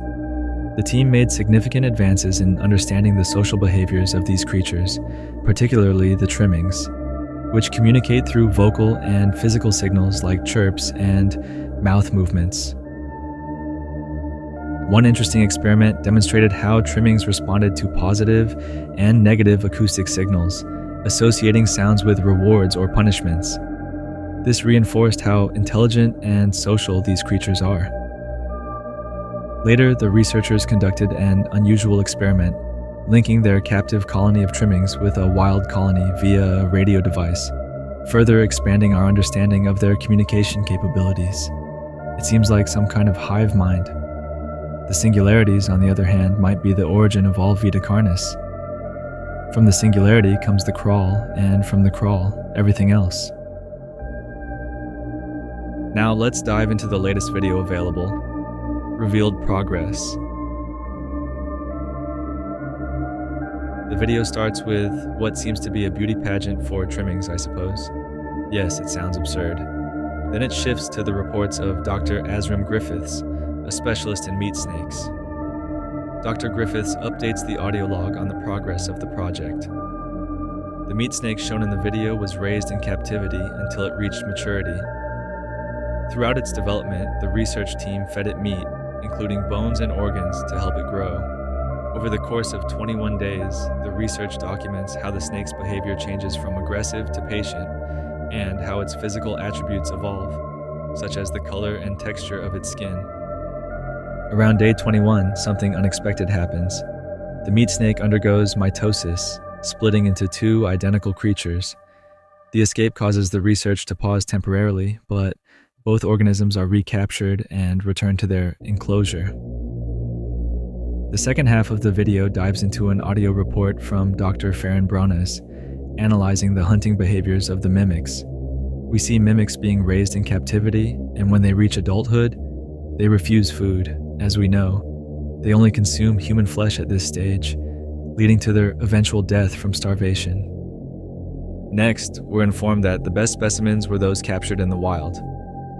The team made significant advances in understanding the social behaviors of these creatures, particularly the trimmings, which communicate through vocal and physical signals like chirps and mouth movements. One interesting experiment demonstrated how trimmings responded to positive and negative acoustic signals, associating sounds with rewards or punishments. This reinforced how intelligent and social these creatures are. Later, the researchers conducted an unusual experiment, linking their captive colony of trimmings with a wild colony via a radio device, further expanding our understanding of their communication capabilities. It seems like some kind of hive mind. The singularities, on the other hand, might be the origin of all Vita Carnis. From the singularity comes the crawl, and from the crawl, everything else. Now let's dive into the latest video available, Revealed Progress. The video starts with what seems to be a beauty pageant for trimmings, I suppose. Yes, it sounds absurd. Then it shifts to the reports of Dr. Asram Griffiths, a specialist in meat snakes. Dr. Griffiths updates the audio log on the progress of the project. The meat snake shown in the video was raised in captivity until it reached maturity. Throughout its development, the research team fed it meat, including bones and organs, to help it grow. Over the course of 21 days, the research documents how the snake's behavior changes from aggressive to patient, and how its physical attributes evolve, such as the color and texture of its skin. Around day 21, something unexpected happens. The meat snake undergoes mitosis, splitting into 2 identical creatures. The escape causes the research to pause temporarily, but both organisms are recaptured and returned to their enclosure. The second half of the video dives into an audio report from Dr. Farron Bronas, analyzing the hunting behaviors of the mimics. We see mimics being raised in captivity, and when they reach adulthood, they refuse food. As we know, they only consume human flesh at this stage, leading to their eventual death from starvation. Next, we're informed that the best specimens were those captured in the wild.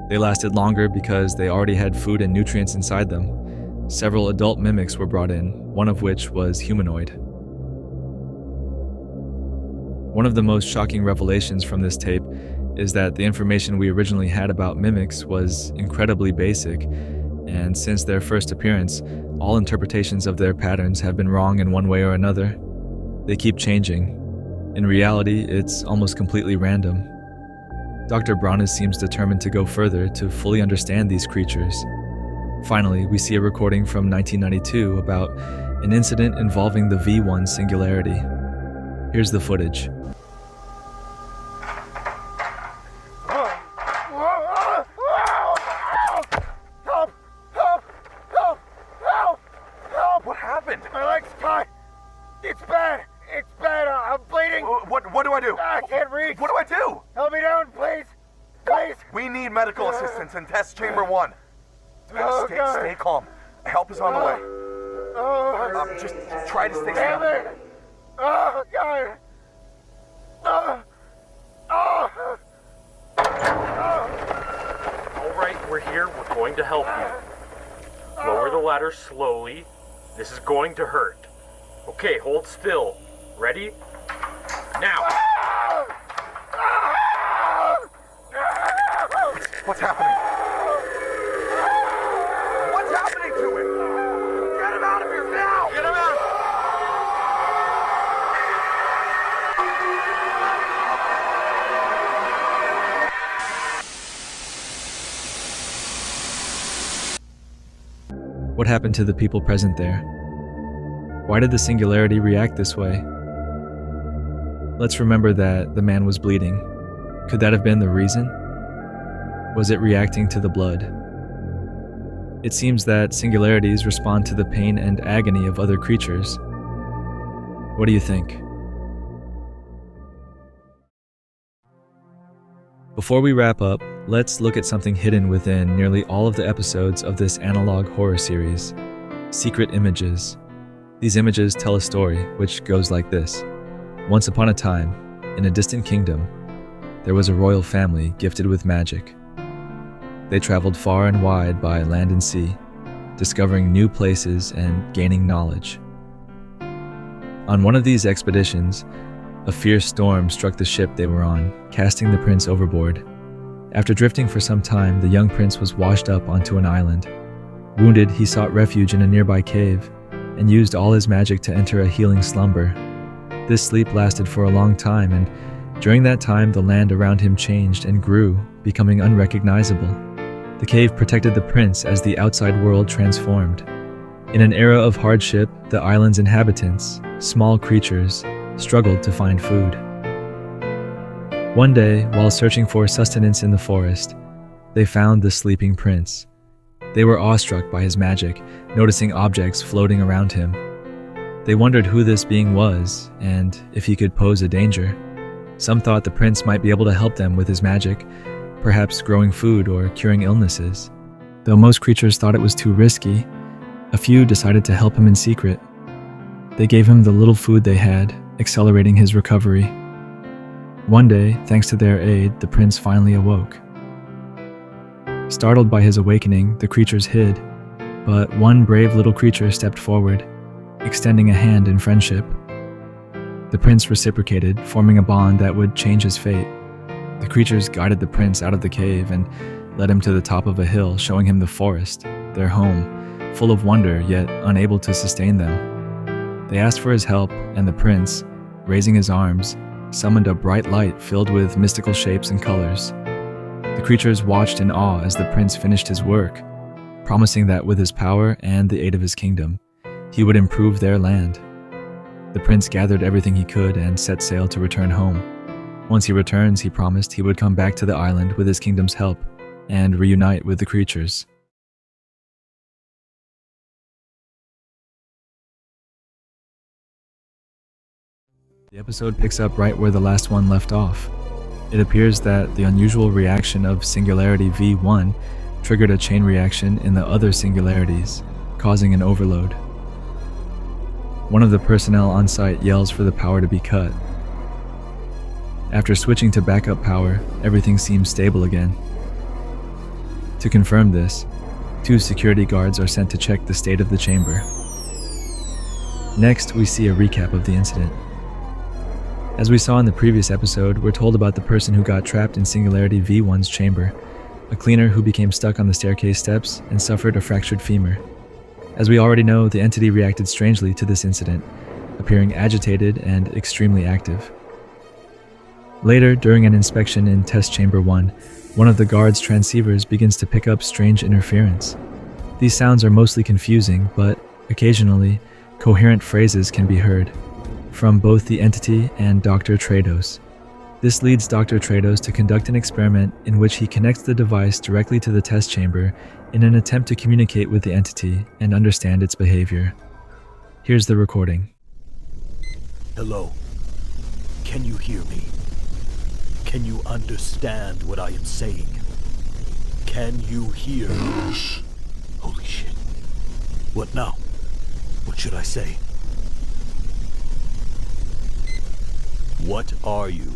They lasted longer because they already had food and nutrients inside them. Several adult mimics were brought in, one of which was humanoid. One of the most shocking revelations from this tape is that the information we originally had about mimics was incredibly basic, and since their first appearance, all interpretations of their patterns have been wrong in one way or another. They keep changing. In reality, it's almost completely random. Dr. Bronas seems determined to go further to fully understand these creatures. Finally, we see a recording from 1992 about an incident involving the V1 singularity. Here's the footage. It's bad. It's bad. I'm bleeding. What do I do? I can't reach. What do I do? Help me down, please. Please. We need medical assistance in test chamber 1. Oh, God. Stay calm. Help is on the way. Oh, Just try to stay damn calm. it. Oh, God. Oh. All right, we're here. We're going to help you. Lower the ladder slowly. This is going to hurt. Okay, hold still. Ready? Now! What's happening? What's happening to him? Get him out of here now! Get him out! What happened to the people present there? Why did the singularity react this way? Let's remember that the man was bleeding. Could that have been the reason? Was it reacting to the blood? It seems that singularities respond to the pain and agony of other creatures. What do you think? Before we wrap up, let's look at something hidden within nearly all of the episodes of this analog horror series: secret images. These images tell a story which goes like this. Once upon a time, in a distant kingdom, there was a royal family gifted with magic. They traveled far and wide by land and sea, discovering new places and gaining knowledge. On one of these expeditions, a fierce storm struck the ship they were on, casting the prince overboard. After drifting for some time, the young prince was washed up onto an island. Wounded, he sought refuge in a nearby cave and used all his magic to enter a healing slumber. This sleep lasted for a long time, and during that time the land around him changed and grew, becoming unrecognizable. The cave protected the prince as the outside world transformed. In an era of hardship, the island's inhabitants, small creatures, struggled to find food. One day, while searching for sustenance in the forest, they found the sleeping prince. They were awestruck by his magic, noticing objects floating around him. They wondered who this being was, and if he could pose a danger. Some thought the prince might be able to help them with his magic, perhaps growing food or curing illnesses. Though most creatures thought it was too risky, a few decided to help him in secret. They gave him the little food they had, accelerating his recovery. One day, thanks to their aid, the prince finally awoke. Startled by his awakening, the creatures hid, but one brave little creature stepped forward, extending a hand in friendship. The prince reciprocated, forming a bond that would change his fate. The creatures guided the prince out of the cave and led him to the top of a hill, showing him the forest, their home, full of wonder yet unable to sustain them. They asked for his help, and the prince, raising his arms, summoned a bright light filled with mystical shapes and colors. The creatures watched in awe as the prince finished his work, promising that with his power and the aid of his kingdom, he would improve their land. The prince gathered everything he could and set sail to return home. Once he returns, he promised he would come back to the island with his kingdom's help and reunite with the creatures. The episode picks up right where the last one left off. It appears that the unusual reaction of Singularity V1 triggered a chain reaction in the other singularities, causing an overload. One of the personnel on site yells for the power to be cut. After switching to backup power, everything seems stable again. To confirm this, 2 security guards are sent to check the state of the chamber. Next, we see a recap of the incident. As we saw in the previous episode, we're told about the person who got trapped in Singularity V1's chamber, a cleaner who became stuck on the staircase steps and suffered a fractured femur. As we already know, the entity reacted strangely to this incident, appearing agitated and extremely active. Later, during an inspection in Test Chamber 1, one of the guard's transceivers begins to pick up strange interference. These sounds are mostly confusing, but occasionally, coherent phrases can be heard, from both the entity and Dr. Trados. This leads Dr. Trados to conduct an experiment in which he connects the device directly to the test chamber in an attempt to communicate with the entity and understand its behavior. Here's the recording. Hello. Can you hear me? Can you understand what I am saying? Can you hear? Yes. Holy shit. What now? What should I say? What are you?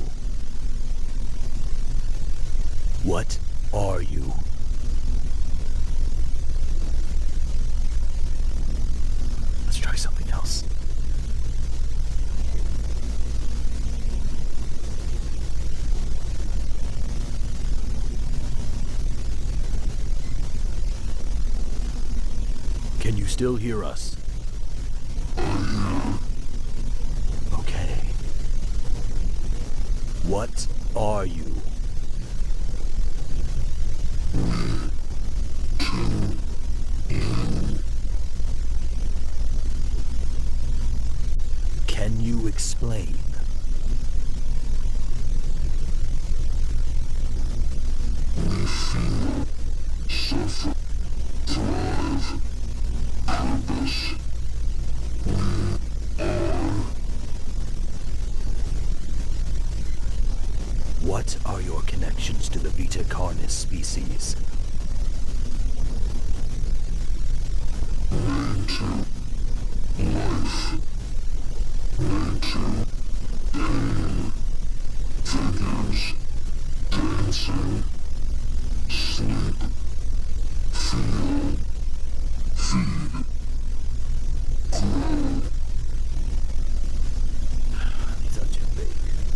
What are you? Let's try something else. Can you still hear us? Okay. What are you? Can you explain? What are your connections to the Vita Carnis species? These are too big.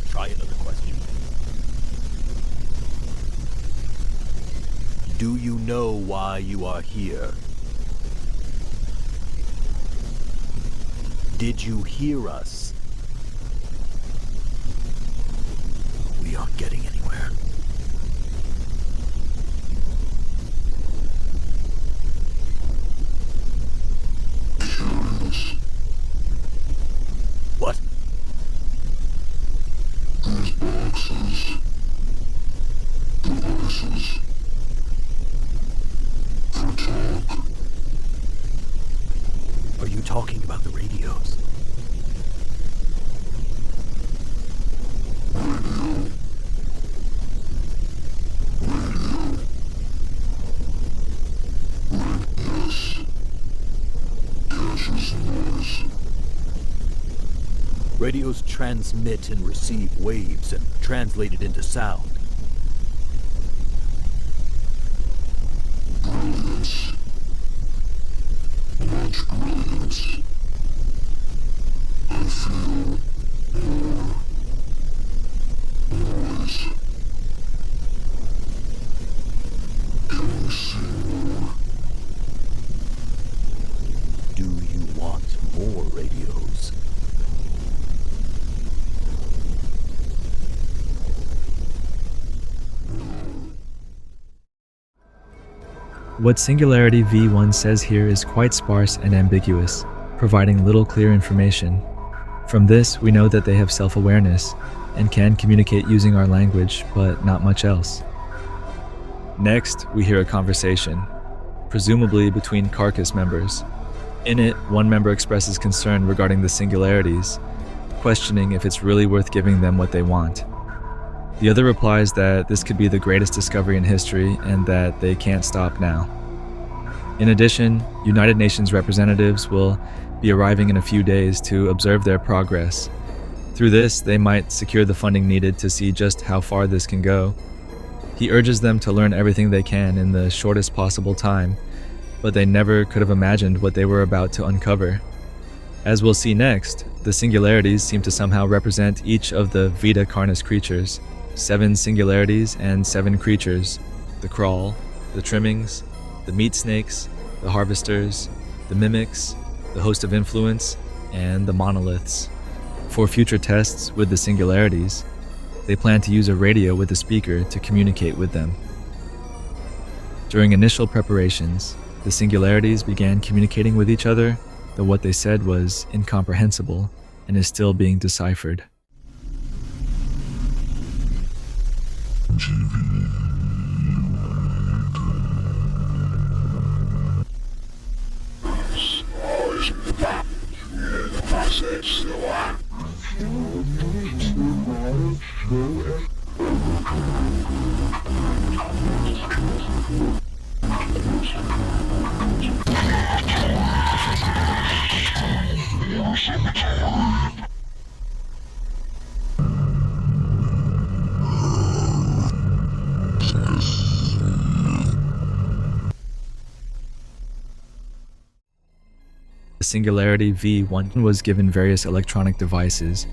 Try another question. Do you know why you are here? Did you hear us? We aren't getting anywhere. What? These boxes. Devices. For talk. Are you talking about the radios? Yes. Catches noise. Radios transmit and receive waves and translate it into sound. Brilliance. Much brilliance. I feel more noise. Can we see more? Do you want more radios? What Singularity V1 says here is quite sparse and ambiguous, providing little clear information. From this, we know that they have self-awareness and can communicate using our language, but not much else. Next, we hear a conversation, presumably between Carcass members. In it, one member expresses concern regarding the singularities, questioning if it's really worth giving them what they want. The other replies that this could be the greatest discovery in history and that they can't stop now. In addition, United Nations representatives will be arriving in a few days to observe their progress. Through this, they might secure the funding needed to see just how far this can go. He urges them to learn everything they can in the shortest possible time, but they never could have imagined what they were about to uncover. As we'll see next, the singularities seem to somehow represent each of the Vita Carnis creatures. 7 singularities and 7 creatures: the crawl, the trimmings, the meat snakes, the harvesters, the mimics, the host of influence, and the monoliths. For future tests with the singularities, they plan to use a radio with a speaker to communicate with them. During initial preparations, the singularities began communicating with each other, though what they said was incomprehensible and is still being deciphered. The Singularity V1 was given various electronic devices,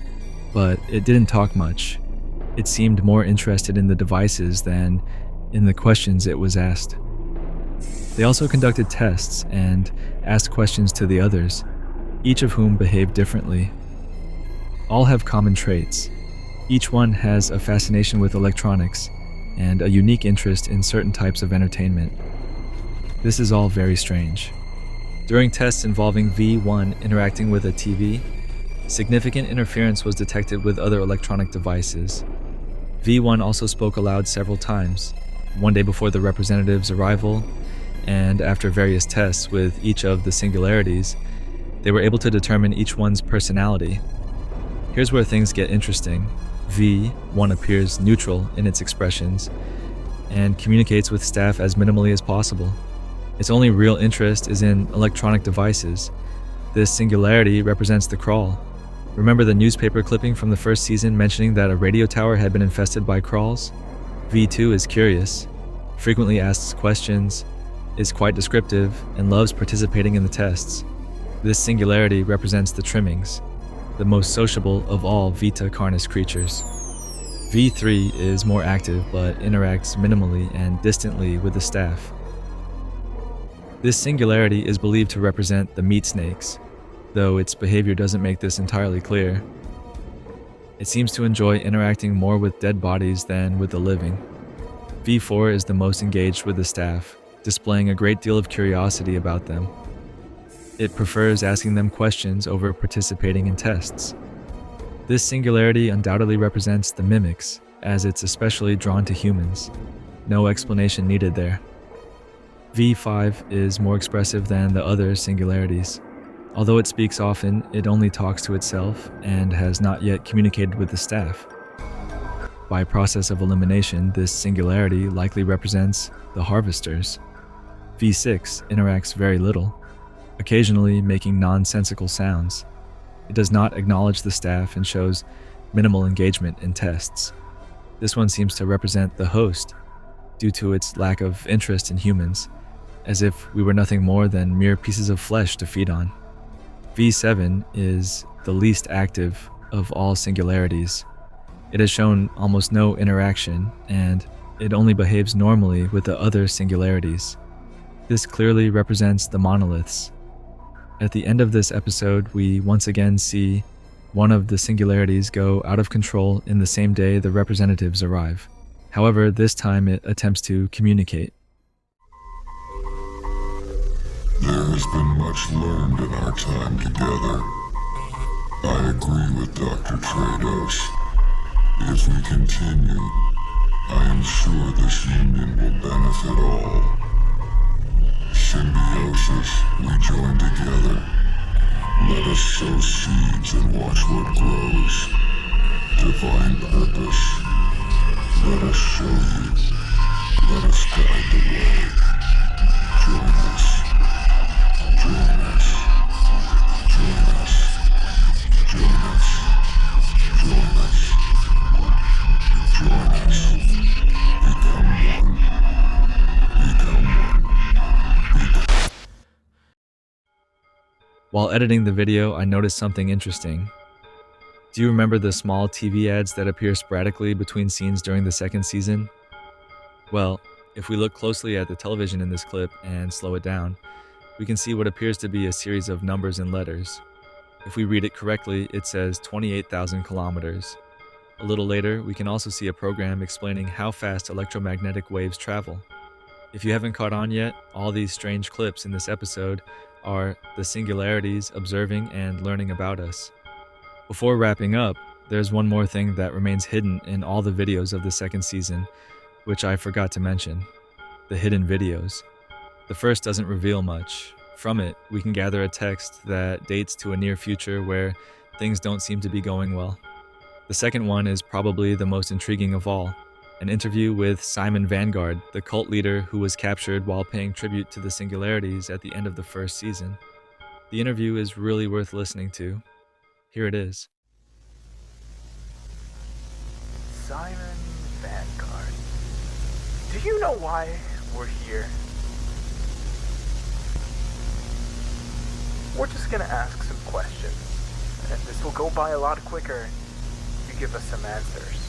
but it didn't talk much. It seemed more interested in the devices than in the questions it was asked. They also conducted tests and asked questions to the others, each of whom behaved differently. All have common traits. Each one has a fascination with electronics and a unique interest in certain types of entertainment. This is all very strange. During tests involving V1 interacting with a TV, significant interference was detected with other electronic devices. V1 also spoke aloud several times, one day before the representative's arrival, and after various tests with each of the singularities, they were able to determine each one's personality. Here's where things get interesting. V1 appears neutral in its expressions and communicates with staff as minimally as possible. Its only real interest is in electronic devices. This singularity represents the crawl. Remember the newspaper clipping from the first season mentioning that a radio tower had been infested by crawls? V2 is curious, frequently asks questions, is quite descriptive, and loves participating in the tests. This singularity represents the trimmings, the most sociable of all Vita Carnis creatures. V3 is more active but interacts minimally and distantly with the staff. This singularity is believed to represent the meat snakes, though its behavior doesn't make this entirely clear. It seems to enjoy interacting more with dead bodies than with the living. V4 is the most engaged with the staff, displaying a great deal of curiosity about them. It prefers asking them questions over participating in tests. This singularity undoubtedly represents the mimics, as it's especially drawn to humans. No explanation needed there. V5 is more expressive than the other singularities. Although it speaks often, it only talks to itself and has not yet communicated with the staff. By process of elimination, this singularity likely represents the harvesters. V6 interacts very little, occasionally making nonsensical sounds. It does not acknowledge the staff and shows minimal engagement in tests. This one seems to represent the host, due to its lack of interest in humans, as if we were nothing more than mere pieces of flesh to feed on. V7 is the least active of all singularities. It has shown almost no interaction, and it only behaves normally with the other singularities. This clearly represents the monoliths. At the end of this episode, we once again see one of the singularities go out of control in the same day the representatives arrive. However, this time it attempts to communicate. There has been much learned in our time together. I agree with Dr. Trados. If we continue, I am sure this union will benefit all. Symbiosis, we join together. Let us sow seeds and watch what grows. Divine purpose. Let us show you. Let us guide the way. Join us. Join us. Join us. Join us. Join us. Join us. Become one. Become one. While editing the video, I noticed something interesting. Do you remember the small TV ads that appear sporadically between scenes during the second season? Well, if we look closely at the television in this clip and slow it down, we can see what appears to be a series of numbers and letters. If we read it correctly, it says 28,000 kilometers. A little later, we can also see a program explaining how fast electromagnetic waves travel. If you haven't caught on yet, all these strange clips in this episode are the singularities observing and learning about us. Before wrapping up, there's one more thing that remains hidden in all the videos of the second season, which I forgot to mention: the hidden videos. The first doesn't reveal much. From it, we can gather a text that dates to a near future where things don't seem to be going well. The second one is probably the most intriguing of all, an interview with Simon Vanguard, the cult leader who was captured while paying tribute to the Singularities at the end of the first season. The interview is really worth listening to. Here it is. Simon Vanguard. Do you know why we're here? We're just gonna ask some questions, and this will go by a lot quicker if you give us some answers.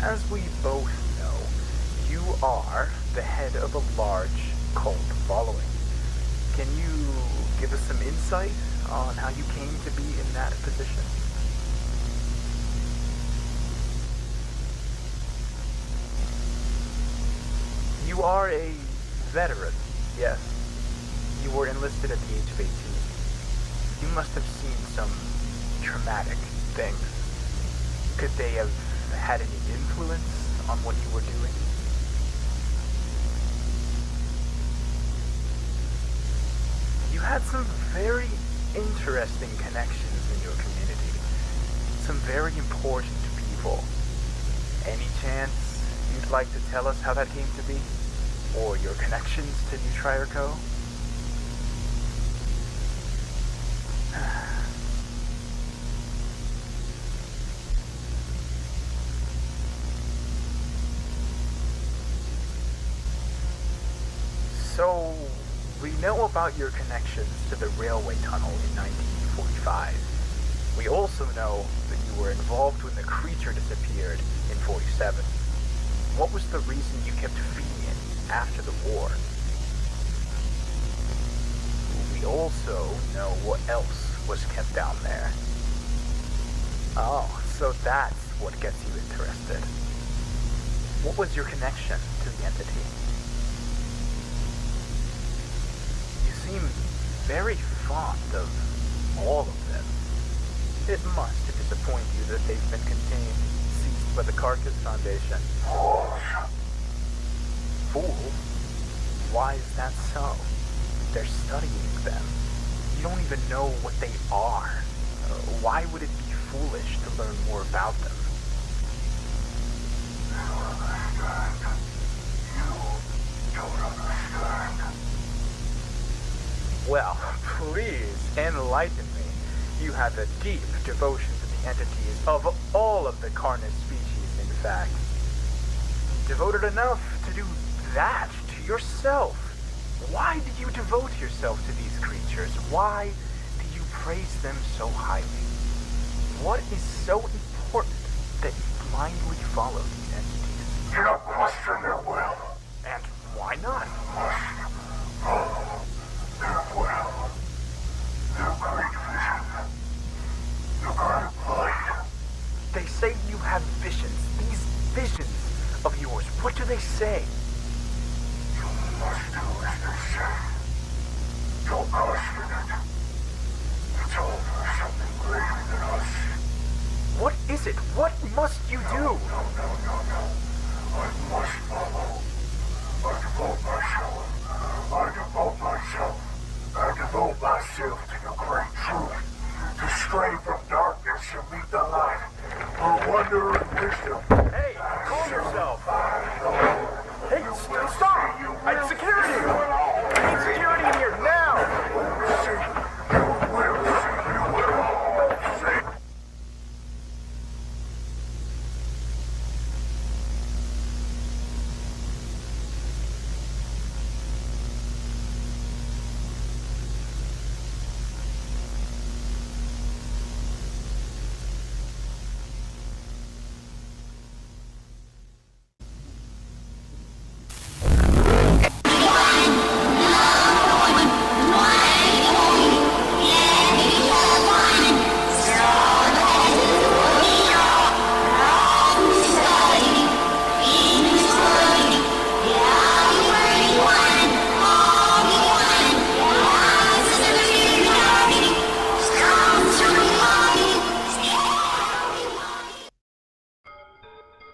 As we both know, you are the head of a large cult following. Can you give us some insight on how you came to be in that position? You are a veteran, yes. You were enlisted at the age of 18. You must have seen some traumatic things. Could they have had any influence on what you were doing? You had some very interesting connections in your community. Some very important people. Any chance you'd like to tell us how that came to be? Or your connections to New Trier Co.? So, we know about your connections to the railway tunnel in 1945. We also know that you were involved when the creature disappeared in 47. What was the reason you kept feeding it after the war? We also know what else was kept down there. Oh, so that's what gets you interested. What was your connection to the entity? You seem very fond of all of them. It must disappoint you that they've been contained, seized by the Carcass Foundation. Fools? Why is that so? They're studying them. You don't even know what they are. Why would it be foolish to learn more about them? Well, please enlighten me. You have a deep devotion to the entities of all of the Carnis species, in fact. Devoted enough to do that to yourself. Why do you devote yourself to these creatures? Why do you praise them so highly? What is so important that you blindly follow these entities? You don't question their will. And why not? Follow their will. Their great vision. Their great light. They say you have visions. These visions of yours, what do they say? You must do as they say. Don't question it. It's all for something greater than us. What is it? What must you do? No. I must follow. I devote myself. I devote myself to the great truth. To stray from darkness and meet the light. For wonder and wisdom. Hey, calm yourself. Hey, stop! Security! I need security in here now! You will see.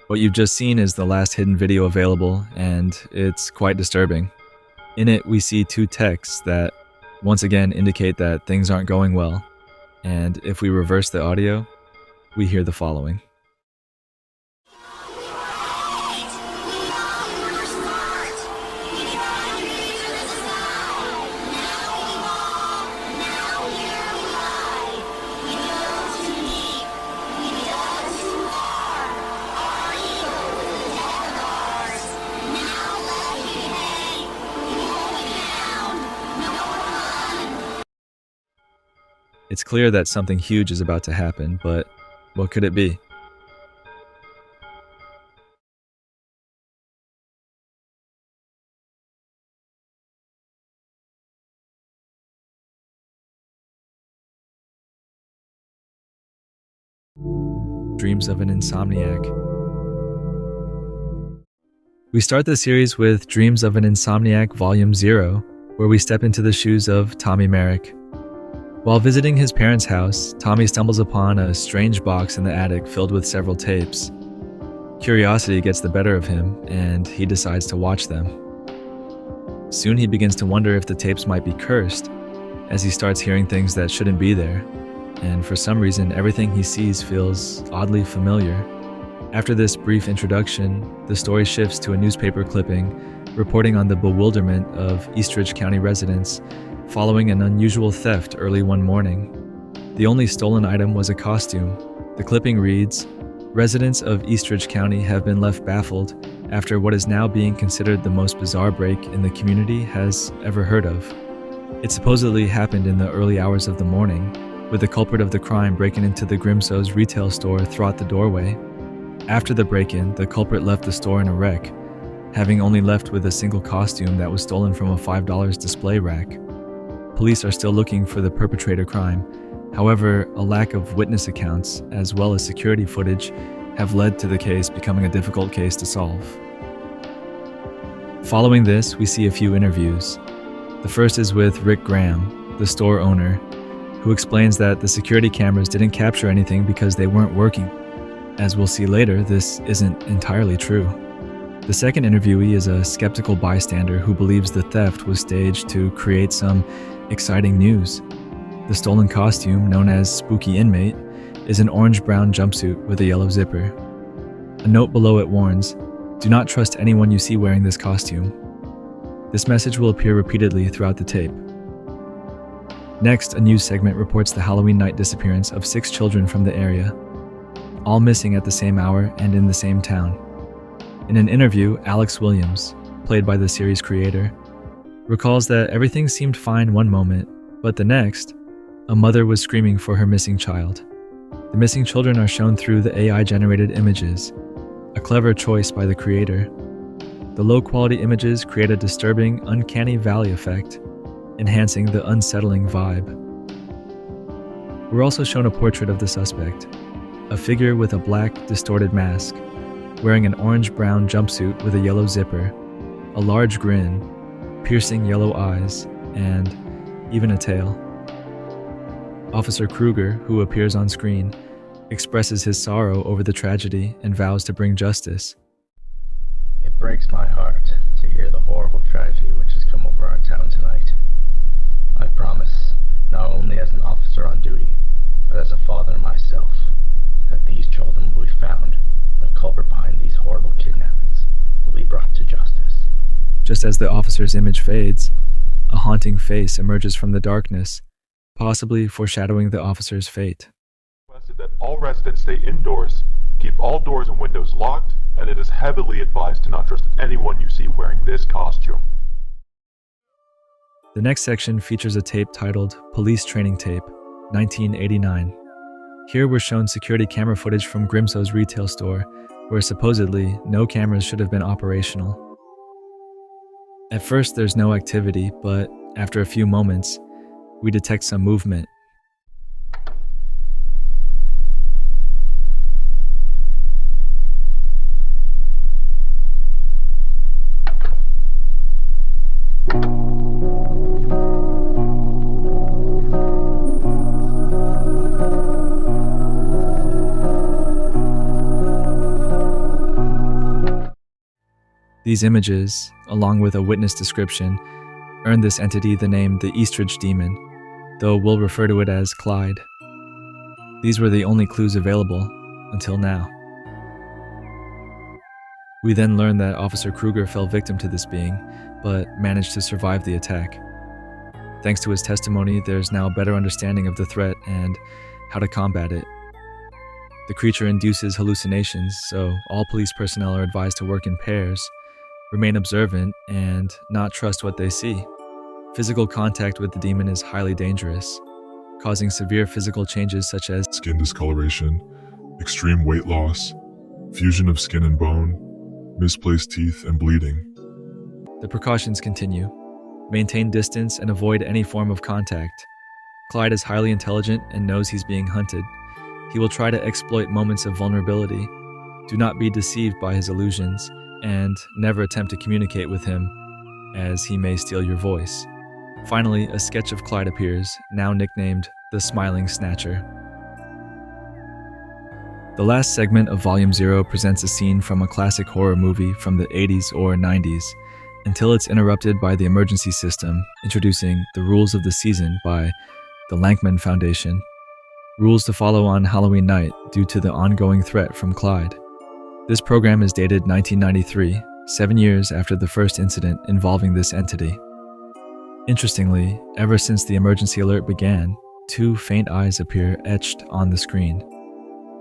What you've just seen is the last hidden video available, and it's quite disturbing. In it, we see two texts that once again indicate that things aren't going well, and if we reverse the audio, we hear the following. It's clear that something huge is about to happen, but what could it be? Dreams of an Insomniac. We start the series with Dreams of an Insomniac Volume 0, where we step into the shoes of Tommy Merrick. While visiting his parents' house, Tommy stumbles upon a strange box in the attic filled with several tapes. Curiosity gets the better of him, and he decides to watch them. Soon he begins to wonder if the tapes might be cursed, as he starts hearing things that shouldn't be there, and for some reason everything he sees feels oddly familiar. After this brief introduction, the story shifts to a newspaper clipping reporting on the bewilderment of Eastridge County residents following an unusual theft early one morning. The only stolen item was a costume. The clipping reads, "Residents of Eastridge County have been left baffled after what is now being considered the most bizarre break in the community has ever heard of." It supposedly happened in the early hours of the morning, with the culprit of the crime breaking into the Grimso's retail store throughout the doorway. After the break-in, the culprit left the store in a wreck, having only left with a single costume that was stolen from a $5 display rack. Police are still looking for the perpetrator crime. However, a lack of witness accounts, as well as security footage, have led to the case becoming a difficult case to solve. Following this, we see a few interviews. The first is with Rick Graham, the store owner, who explains that the security cameras didn't capture anything because they weren't working. As we'll see later, this isn't entirely true. The second interviewee is a skeptical bystander who believes the theft was staged to create some exciting news. The stolen costume, known as Spooky Inmate, is an orange-brown jumpsuit with a yellow zipper. A note below it warns, "Do not trust anyone you see wearing this costume." This message will appear repeatedly throughout the tape. Next, a news segment reports the Halloween night disappearance of 6 children from the area, all missing at the same hour and in the same town. In an interview, Alex Williams, played by the series creator, recalls that everything seemed fine one moment, but the next, a mother was screaming for her missing child. The missing children are shown through the AI-generated images, a clever choice by the creator. The low-quality images create a disturbing, uncanny valley effect, enhancing the unsettling vibe. We're also shown a portrait of the suspect, a figure with a black, distorted mask, wearing an orange-brown jumpsuit with a yellow zipper, a large grin, piercing yellow eyes, and even a tail. Officer Kruger, who appears on screen, expresses his sorrow over the tragedy and vows to bring justice. It breaks my heart to hear the horrible tragedy which has come over our town tonight. I promise, not only as an officer on duty, but as a father myself, that these children will be found and the culprit behind these horrible kidnappings will be brought to justice. Just as the officer's image fades, a haunting face emerges from the darkness, possibly foreshadowing the officer's fate. Requested that all residents stay indoors, keep all doors and windows locked, and it is heavily advised to not trust anyone you see wearing this costume. The next section features a tape titled Police Training Tape, 1989. Here we're shown security camera footage from Grimso's retail store, where supposedly no cameras should have been operational. At first there's no activity, but after a few moments, we detect some movement. These images, along with a witness description, earned this entity the name the Eastridge Demon, though we'll refer to it as Clyde. These were the only clues available until now. We then learned that Officer Kruger fell victim to this being, but managed to survive the attack. Thanks to his testimony, there's now a better understanding of the threat and how to combat it. The creature induces hallucinations, so all police personnel are advised to work in pairs, remain observant, and not trust what they see. Physical contact with the demon is highly dangerous, causing severe physical changes such as Skin discoloration, extreme weight loss, fusion of skin and bone, misplaced teeth, and bleeding. The precautions continue. Maintain distance and avoid any form of contact. Clyde is highly intelligent and knows he's being hunted. He will try to exploit moments of vulnerability. Do not be deceived by his illusions, and never attempt to communicate with him, as he may steal your voice. Finally, a sketch of Clyde appears, now nicknamed the Smiling Snatcher. The last segment of Volume 0 presents a scene from a classic horror movie from the 80s or 90s, until it's interrupted by the emergency system, introducing the rules of the season by the Lankman Foundation. Rules to follow on Halloween night due to the ongoing threat from Clyde. This program is dated 1993, 7 years after the first incident involving this entity. Interestingly, ever since the emergency alert began, 2 faint eyes appear etched on the screen.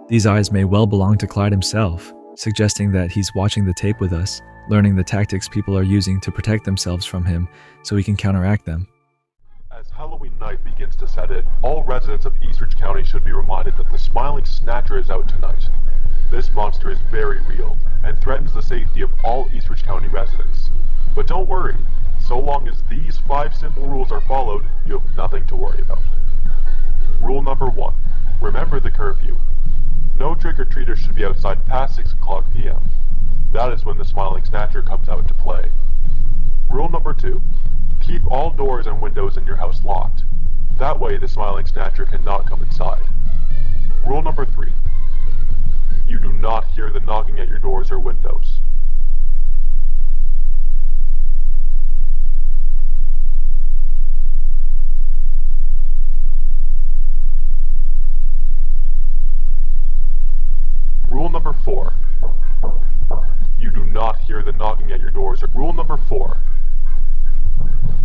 These eyes may well belong to Clyde himself, suggesting that he's watching the tape with us, learning the tactics people are using to protect themselves from him so he can counteract them. As Halloween night begins to set in, all residents of Eastridge County should be reminded that the Smiling Snatcher is out tonight. This monster is very real, and threatens the safety of all Eastridge County residents. But don't worry, so long as these 5 simple rules are followed, you have nothing to worry about. Rule number 1. Remember the curfew. No trick-or-treaters should be outside past 6 o'clock p.m. That is when the Smiling Snatcher comes out to play. Rule number 2. Keep all doors and windows in your house locked. That way the Smiling Snatcher cannot come inside. Rule number 3. You do not hear the knocking at your doors or windows. Rule number 4. You do not hear the knocking at your doors. Rule number 4.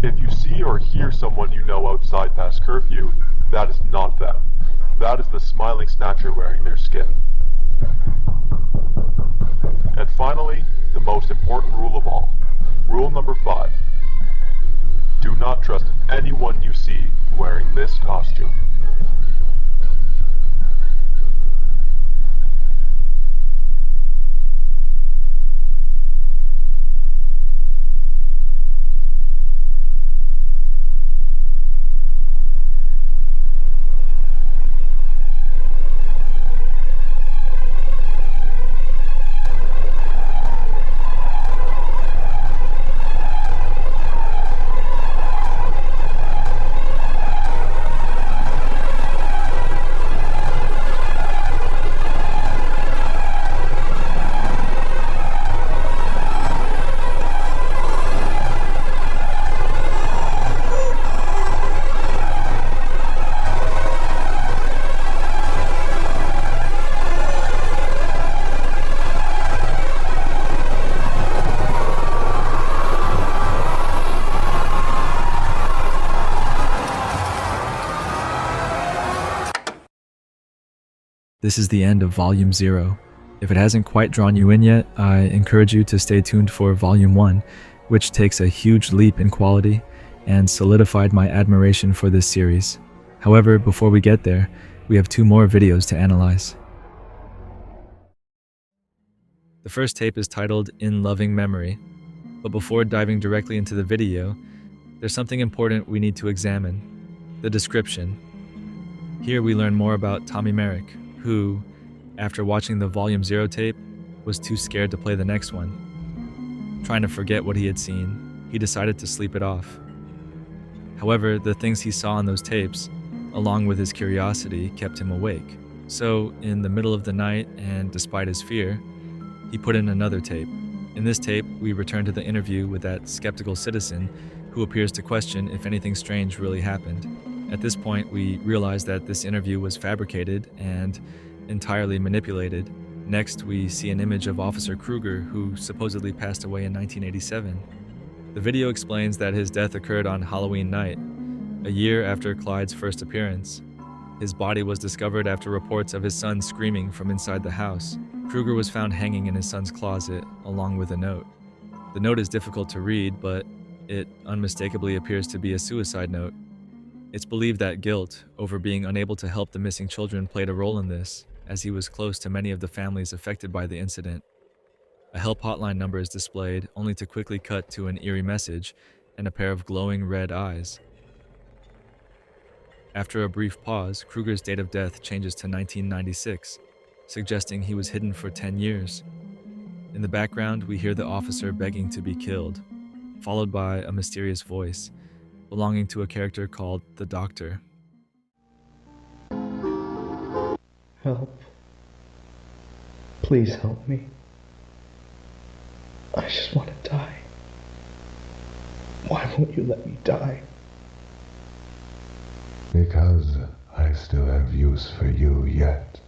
If you see or hear someone you know outside past curfew, that is not them. That is the Smiling Snatcher wearing their skin. And finally, the most important rule of all. Rule number 5. Do not trust anyone you see wearing this costume. This is the end of Volume 0. If it hasn't quite drawn you in yet, I encourage you to stay tuned for Volume 1, which takes a huge leap in quality and solidified my admiration for this series. However, before we get there, we have 2 more videos to analyze. The first tape is titled In Loving Memory, but before diving directly into the video, there's something important we need to examine: the description. Here we learn more about Tommy Merrick, who, after watching the Volume 0 tape, was too scared to play the next one. Trying to forget what he had seen, he decided to sleep it off. However, the things he saw on those tapes, along with his curiosity, kept him awake. So, in the middle of the night, and despite his fear, he put in another tape. In this tape, we return to the interview with that skeptical citizen who appears to question if anything strange really happened. At this point, we realize that this interview was fabricated and entirely manipulated. Next, we see an image of Officer Kruger, who supposedly passed away in 1987. The video explains that his death occurred on Halloween night, a year after Clyde's first appearance. His body was discovered after reports of his son screaming from inside the house. Kruger was found hanging in his son's closet, along with a note. The note is difficult to read, but it unmistakably appears to be a suicide note. It's believed that guilt over being unable to help the missing children played a role in this, as he was close to many of the families affected by the incident. A help hotline number is displayed, only to quickly cut to an eerie message and a pair of glowing red eyes. After a brief pause, Kruger's date of death changes to 1996, suggesting he was hidden for 10 years. In the background, we hear the officer begging to be killed, followed by a mysterious voice, belonging to a character called the Doctor. Help. Please help me. I just want to die. Why won't you let me die? Because I still have use for you yet.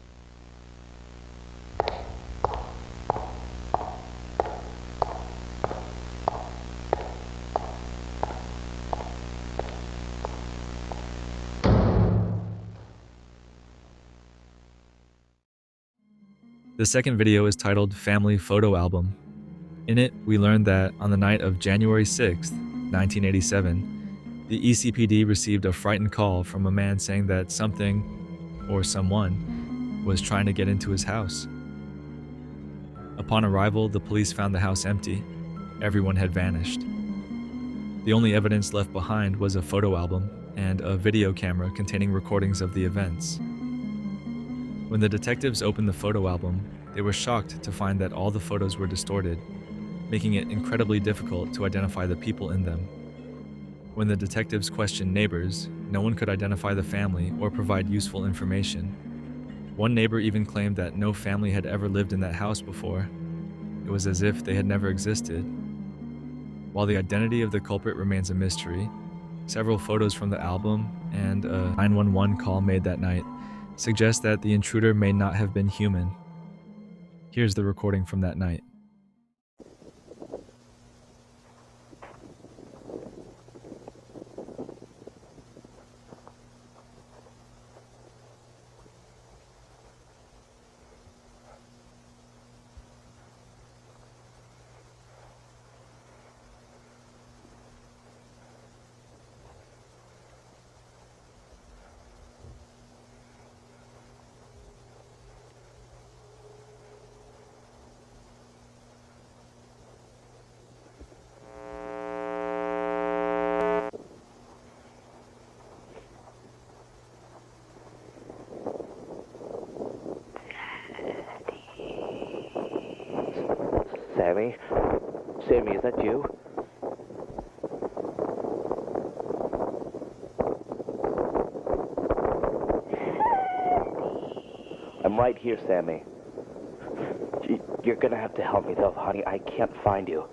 The second video is titled Family Photo Album. In it, we learn that on the night of January 6th, 1987, the ECPD received a frightened call from a man saying that something, or someone, was trying to get into his house. Upon arrival, the police found the house empty. Everyone had vanished. The only evidence left behind was a photo album and a video camera containing recordings of the events. When the detectives opened the photo album, they were shocked to find that all the photos were distorted, making it incredibly difficult to identify the people in them. When the detectives questioned neighbors, no one could identify the family or provide useful information. One neighbor even claimed that no family had ever lived in that house before. It was as if they had never existed. While the identity of the culprit remains a mystery, several photos from the album and a 911 call made that night suggest that the intruder may not have been human. Here's the recording from that night. Sammy? Sammy, is that you? I'm right here, Sammy. You're gonna have to help me though, honey. I can't find you.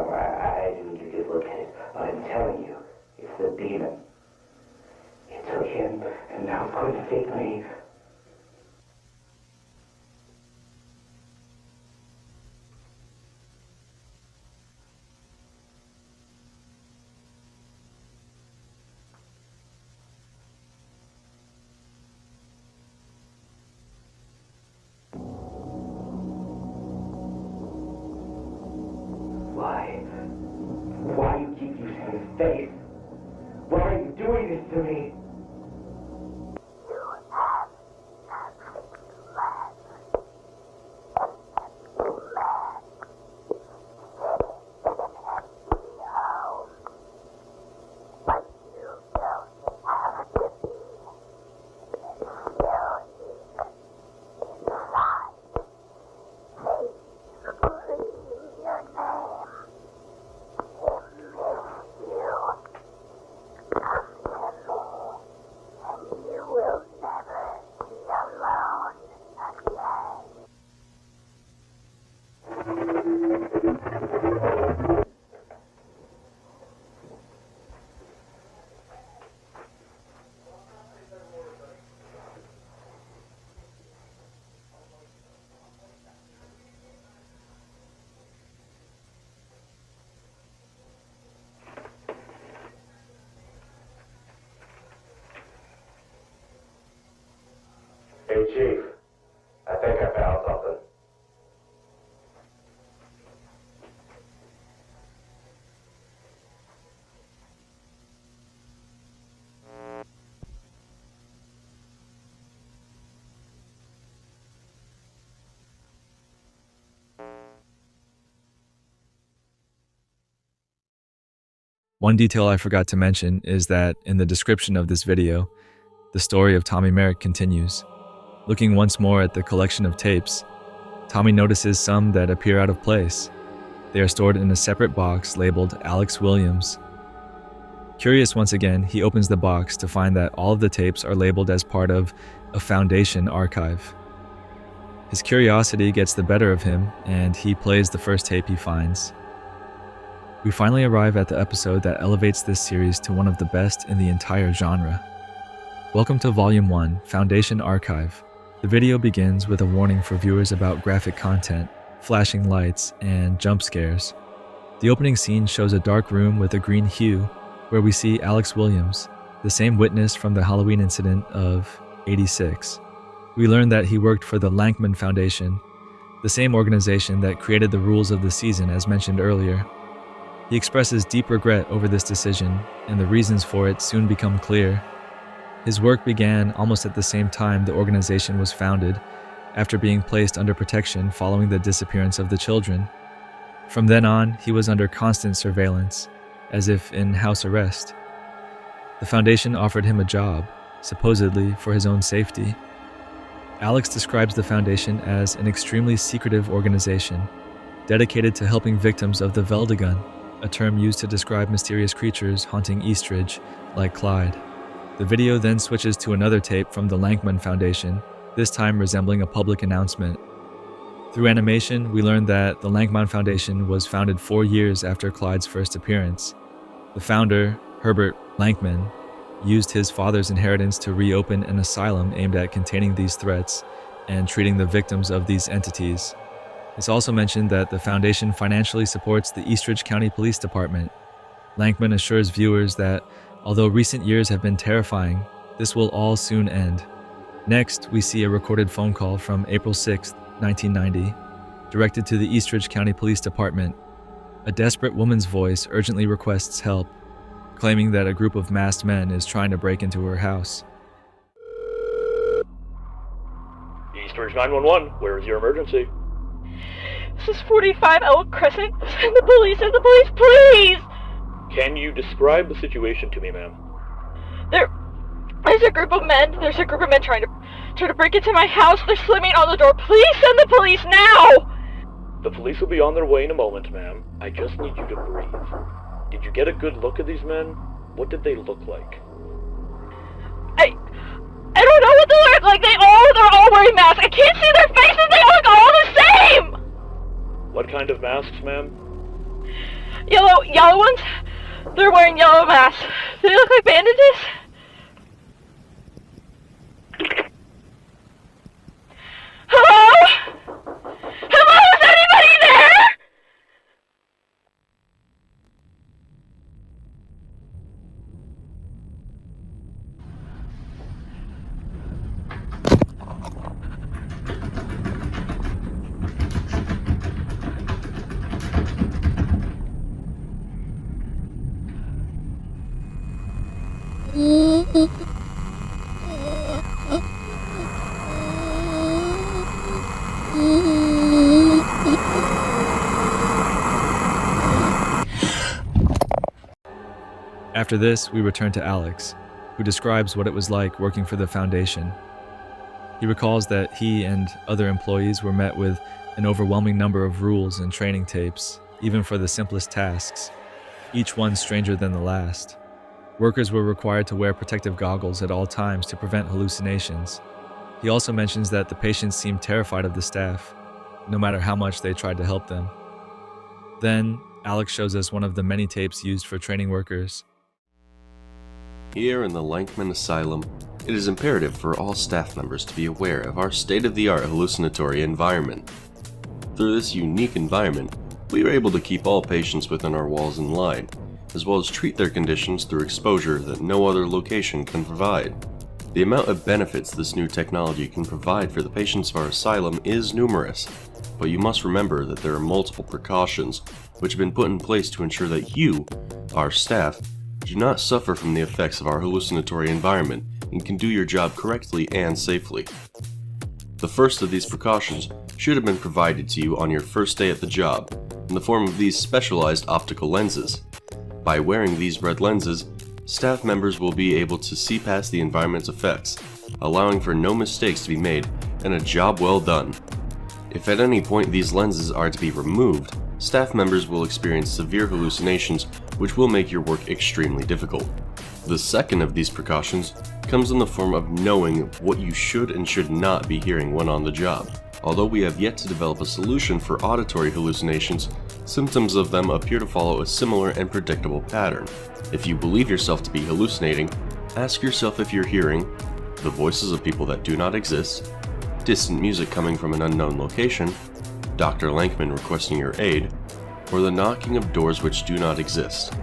I didn't get to look at it, but I'm telling you, it's the demon. It took him, and now it's going to take me. Why you keep using his face? Why are you doing this to me? You have Hey, Chief. I think I found something. One detail I forgot to mention is that in the description of this video, the story of Tommy Merrick continues. Looking once more at the collection of tapes, Tommy notices some that appear out of place. They are stored in a separate box labeled Alex Williams. Curious once again, he opens the box to find that all of the tapes are labeled as part of a Foundation archive. His curiosity gets the better of him, and he plays the first tape he finds. We finally arrive at the episode that elevates this series to one of the best in the entire genre. Welcome to Volume 1, Foundation Archive. The video begins with a warning for viewers about graphic content, flashing lights, and jump scares. The opening scene shows a dark room with a green hue, where we see Alex Williams, the same witness from the Halloween incident of '86. We learn that he worked for the Lankman Foundation, the same organization that created the rules of the season as mentioned earlier. He expresses deep regret over this decision, and the reasons for it soon become clear. His work began almost at the same time the organization was founded, after being placed under protection following the disappearance of the children. From then on, he was under constant surveillance, as if in house arrest. The foundation offered him a job, supposedly for his own safety. Alex describes the foundation as an extremely secretive organization, dedicated to helping victims of the Veldegun, a term used to describe mysterious creatures haunting Eastridge, like Clyde. The video then switches to another tape from the Lankman Foundation, this time resembling a public announcement. Through animation, we learn that the Lankman Foundation was founded 4 years after Clyde's first appearance. The founder, Herbert Lankman, used his father's inheritance to reopen an asylum aimed at containing these threats and treating the victims of these entities. It's also mentioned that the foundation financially supports the Eastridge County Police Department. Lankman assures viewers that, although recent years have been terrifying, this will all soon end. Next, we see a recorded phone call from April 6, 1990, directed to the Eastridge County Police Department. A desperate woman's voice urgently requests help, claiming that a group of masked men is trying to break into her house. Eastridge 911, where is your emergency? This is 45 Elk Crescent. Send the police, please! Can you describe the situation to me, ma'am? There's a group of men trying to break into my house. They're slamming on the door. Please send the police now! The police will be on their way in a moment, ma'am. I just need you to breathe. Did you get a good look at these men? What did they look like? I don't know what they look like. They're all wearing masks. I can't see their faces. They look all the same! What kind of masks, ma'am? Yellow ones. They're wearing yellow masks. Do they look like bandages? Hello? Hello? Is anybody there? After this, we return to Alex, who describes what it was like working for the Foundation. He recalls that he and other employees were met with an overwhelming number of rules and training tapes, even for the simplest tasks, each one stranger than the last. Workers were required to wear protective goggles at all times to prevent hallucinations. He also mentions that the patients seemed terrified of the staff, no matter how much they tried to help them. Then, Alex shows us one of the many tapes used for training workers. Here in the Lankman Asylum, it is imperative for all staff members to be aware of our state-of-the-art hallucinatory environment. Through this unique environment, we are able to keep all patients within our walls in line, as well as treat their conditions through exposure that no other location can provide. The amount of benefits this new technology can provide for the patients of our asylum is numerous, but you must remember that there are multiple precautions which have been put in place to ensure that you, our staff, do not suffer from the effects of our hallucinatory environment and can do your job correctly and safely. The first of these precautions should have been provided to you on your first day at the job, in the form of these specialized optical lenses. By wearing these red lenses, staff members will be able to see past the environment's effects, allowing for no mistakes to be made and a job well done. If at any point these lenses are to be removed, staff members will experience severe hallucinations which will make your work extremely difficult. The second of these precautions comes in the form of knowing what you should and should not be hearing when on the job. Although we have yet to develop a solution for auditory hallucinations, symptoms of them appear to follow a similar and predictable pattern. If you believe yourself to be hallucinating, ask yourself if you're hearing the voices of people that do not exist, distant music coming from an unknown location, Dr. Lankman requesting your aid, or the knocking of doors which do not exist.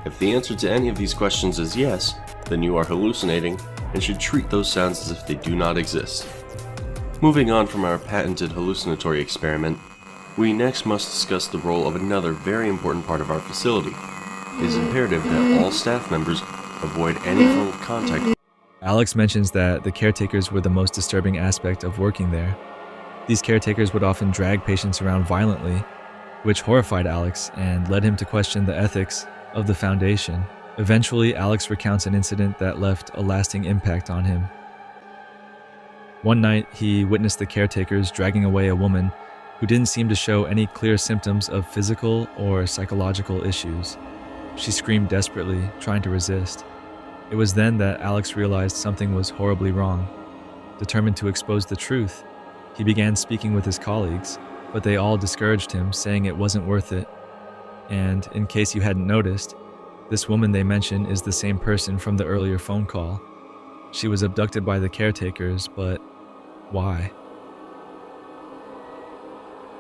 If the answer to any of these questions is yes, then you are hallucinating and should treat those sounds as if they do not exist. Moving on from our patented hallucinatory experiment, we next must discuss the role of another very important part of our facility. It is imperative that all staff members avoid any form of contact. Alex mentions that the caretakers were the most disturbing aspect of working there. These caretakers would often drag patients around violently, which horrified Alex and led him to question the ethics of the Foundation. Eventually, Alex recounts an incident that left a lasting impact on him. One night, he witnessed the caretakers dragging away a woman who didn't seem to show any clear symptoms of physical or psychological issues. She screamed desperately, trying to resist. It was then that Alex realized something was horribly wrong. Determined to expose the truth, he began speaking with his colleagues, but they all discouraged him, saying it wasn't worth it. And in case you hadn't noticed, this woman they mention is the same person from the earlier phone call. She was abducted by the caretakers, but why?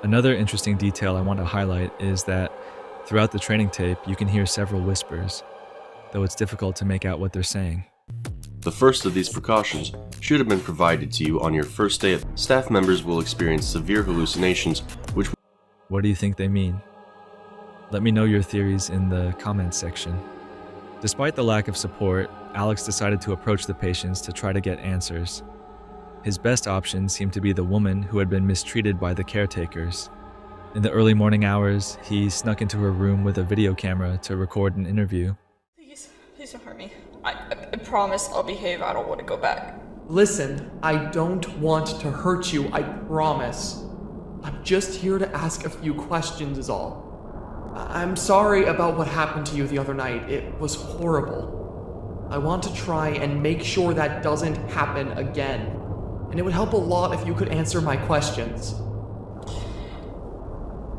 Another interesting detail I want to highlight is that throughout the training tape, you can hear several whispers, though it's difficult to make out what they're saying. The first of these precautions should have been provided to you on your first day. Staff members will experience severe hallucinations, which... What do you think they mean? Let me know your theories in the comments section. Despite the lack of support, Alex decided to approach the patients to try to get answers. His best option seemed to be the woman who had been mistreated by the caretakers. In the early morning hours, he snuck into her room with a video camera to record an interview. Please don't hurt me. I promise I'll behave. I don't want to go back. Listen, I don't want to hurt you, I promise. I'm just here to ask a few questions is all. I'm sorry about what happened to you the other night. It was horrible. I want to try and make sure that doesn't happen again. And it would help a lot if you could answer my questions.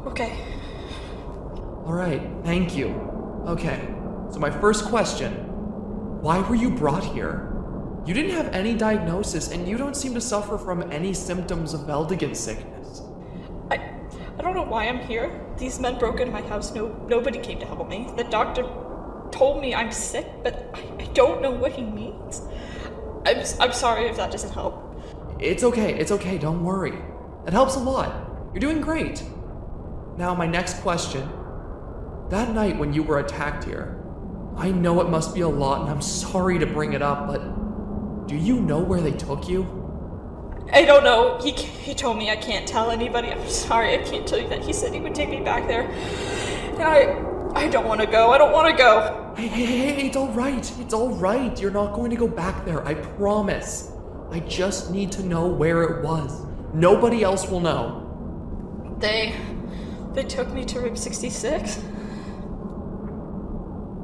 Okay. Alright, thank you. Okay, so my first question. Why were you brought here? You didn't have any diagnosis, and you don't seem to suffer from any symptoms of Veldigan sickness. I don't know why I'm here. These men broke into my house. Nobody came to help me. The doctor told me I'm sick, but I don't know what he means. I'm sorry if that doesn't help. It's okay, don't worry. That helps a lot. You're doing great. Now, my next question. That night when you were attacked here, I know it must be a lot, and I'm sorry to bring it up, but do you know where they took you? I don't know. He told me I can't tell anybody. I'm sorry, I can't tell you that. He said he would take me back there. And I don't want to go. I don't want to go. Hey, it's all right. You're not going to go back there, I promise. I just need to know where it was. Nobody else will know. They took me to room 66.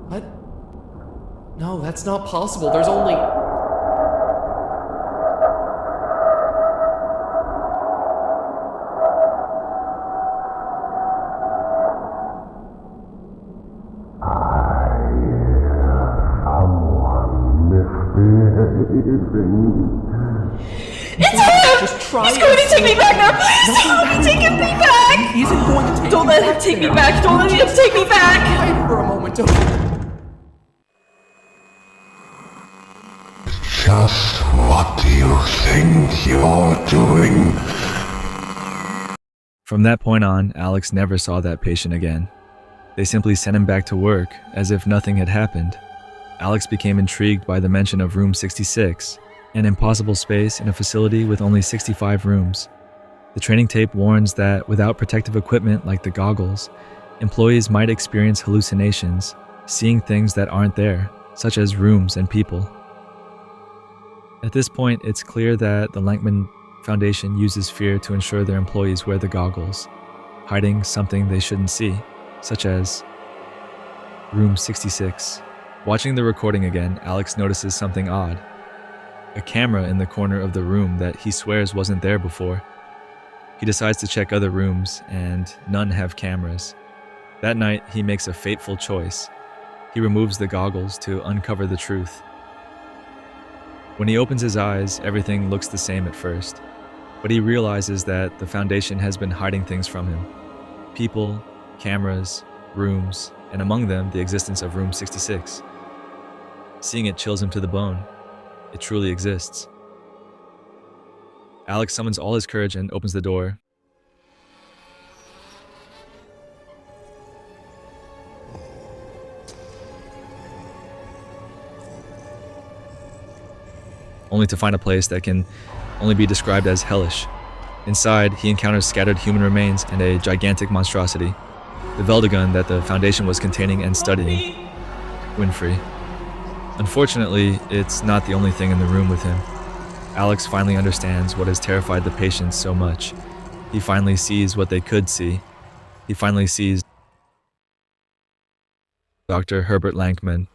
What? No, that's not possible. There's only... It's him! Just try. He's going to take me back now! Please don't let me take him back! He isn't going to take Don't let him take me back! Don't let him take me back! Wait for a moment, Just think you're doing? From that point on, Alex never saw that patient again. They simply sent him back to work as if nothing had happened. Alex became intrigued by the mention of room 66, an impossible space in a facility with only 65 rooms. The training tape warns that without protective equipment like the goggles, employees might experience hallucinations, seeing things that aren't there, such as rooms and people. At this point, it's clear that the Langman Foundation uses fear to ensure their employees wear the goggles, hiding something they shouldn't see, such as room 66. Watching the recording again, Alex notices something odd. A camera in the corner of the room that he swears wasn't there before. He decides to check other rooms, and none have cameras. That night, he makes a fateful choice. He removes the goggles to uncover the truth. When he opens his eyes, everything looks the same at first, but he realizes that the Foundation has been hiding things from him. People, cameras, rooms, and among them, the existence of room 66. Seeing it chills him to the bone. It truly exists. Alex summons all his courage and opens the door. Only to find a place that can only be described as hellish. Inside, he encounters scattered human remains and a gigantic monstrosity, the Veldegun that the Foundation was containing and studying. Winfrey. Unfortunately, it's not the only thing in the room with him. Alex finally understands what has terrified the patients so much. He finally sees what they could see. He finally sees Dr. Herbert Langman.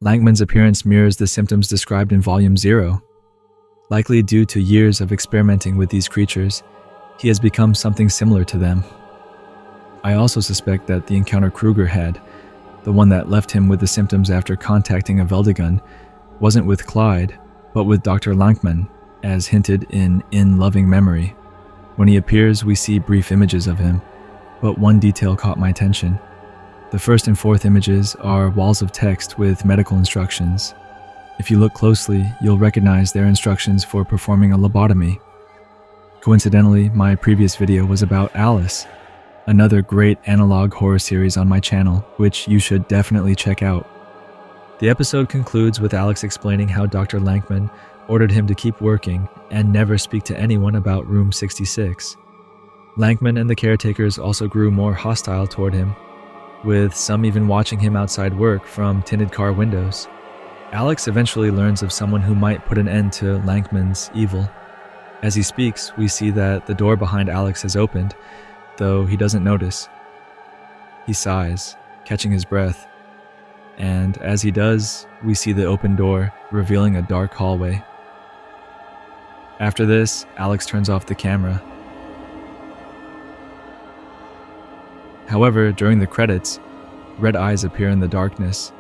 Langman's appearance mirrors the symptoms described in Volume 0. Likely due to years of experimenting with these creatures, he has become something similar to them. I also suspect that the encounter Kruger had, the one that left him with the symptoms after contacting a Veldegun, wasn't with Clyde, but with Dr. Langman, as hinted in Loving Memory. When he appears, we see brief images of him, but one detail caught my attention. The first and fourth images are walls of text with medical instructions. If you look closely, you'll recognize their instructions for performing a lobotomy. Coincidentally, my previous video was about Alice, another great analog horror series on my channel, which you should definitely check out. The episode concludes with Alex explaining how Dr. Langman ordered him to keep working and never speak to anyone about room 66. Langman and the caretakers also grew more hostile toward him, with some even watching him outside work from tinted car windows. Alex eventually learns of someone who might put an end to Langman's evil. As he speaks, we see that the door behind Alex has opened, though he doesn't notice. He sighs, catching his breath, and as he does, we see the open door, revealing a dark hallway. After this, Alex turns off the camera. However, during the credits, red eyes appear in the darkness,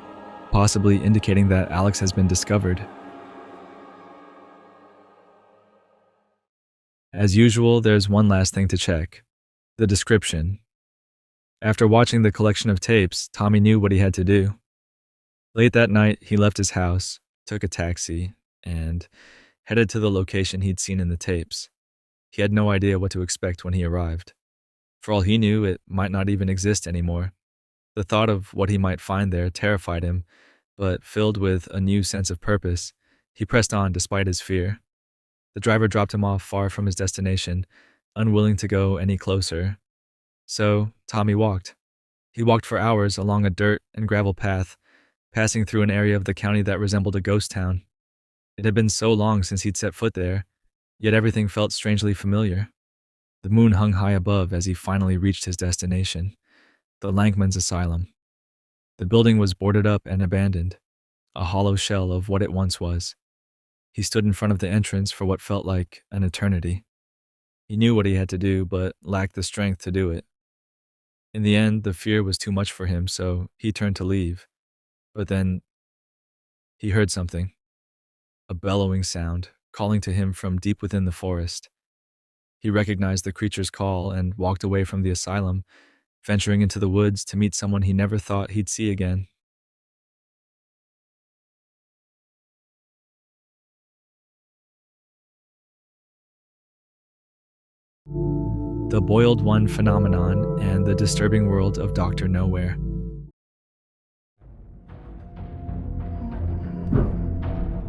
possibly indicating that Alex has been discovered. As usual, there's one last thing to check: the description. After watching the collection of tapes, Tommy knew what he had to do. Late that night, he left his house, took a taxi, and headed to the location he'd seen in the tapes. He had no idea what to expect when he arrived. For all he knew, it might not even exist anymore. The thought of what he might find there terrified him, but filled with a new sense of purpose, he pressed on despite his fear. The driver dropped him off far from his destination, unwilling to go any closer. So, Tommy walked. He walked for hours along a dirt and gravel path, passing through an area of the county that resembled a ghost town. It had been so long since he'd set foot there, yet everything felt strangely familiar. The moon hung high above as he finally reached his destination, the Langman's asylum. The building was boarded up and abandoned. a hollow shell of what it once was. He stood in front of the entrance for what felt like an eternity. He knew what he had to do, but lacked the strength to do it. In the end, the fear was too much for him, so he turned to leave. But then he heard something, a bellowing sound, calling to him from deep within the forest. He recognized the creature's call and walked away from the asylum, venturing into the woods to meet someone he never thought he'd see again. The Boiled One phenomenon and the disturbing world of Dr. Nowhere.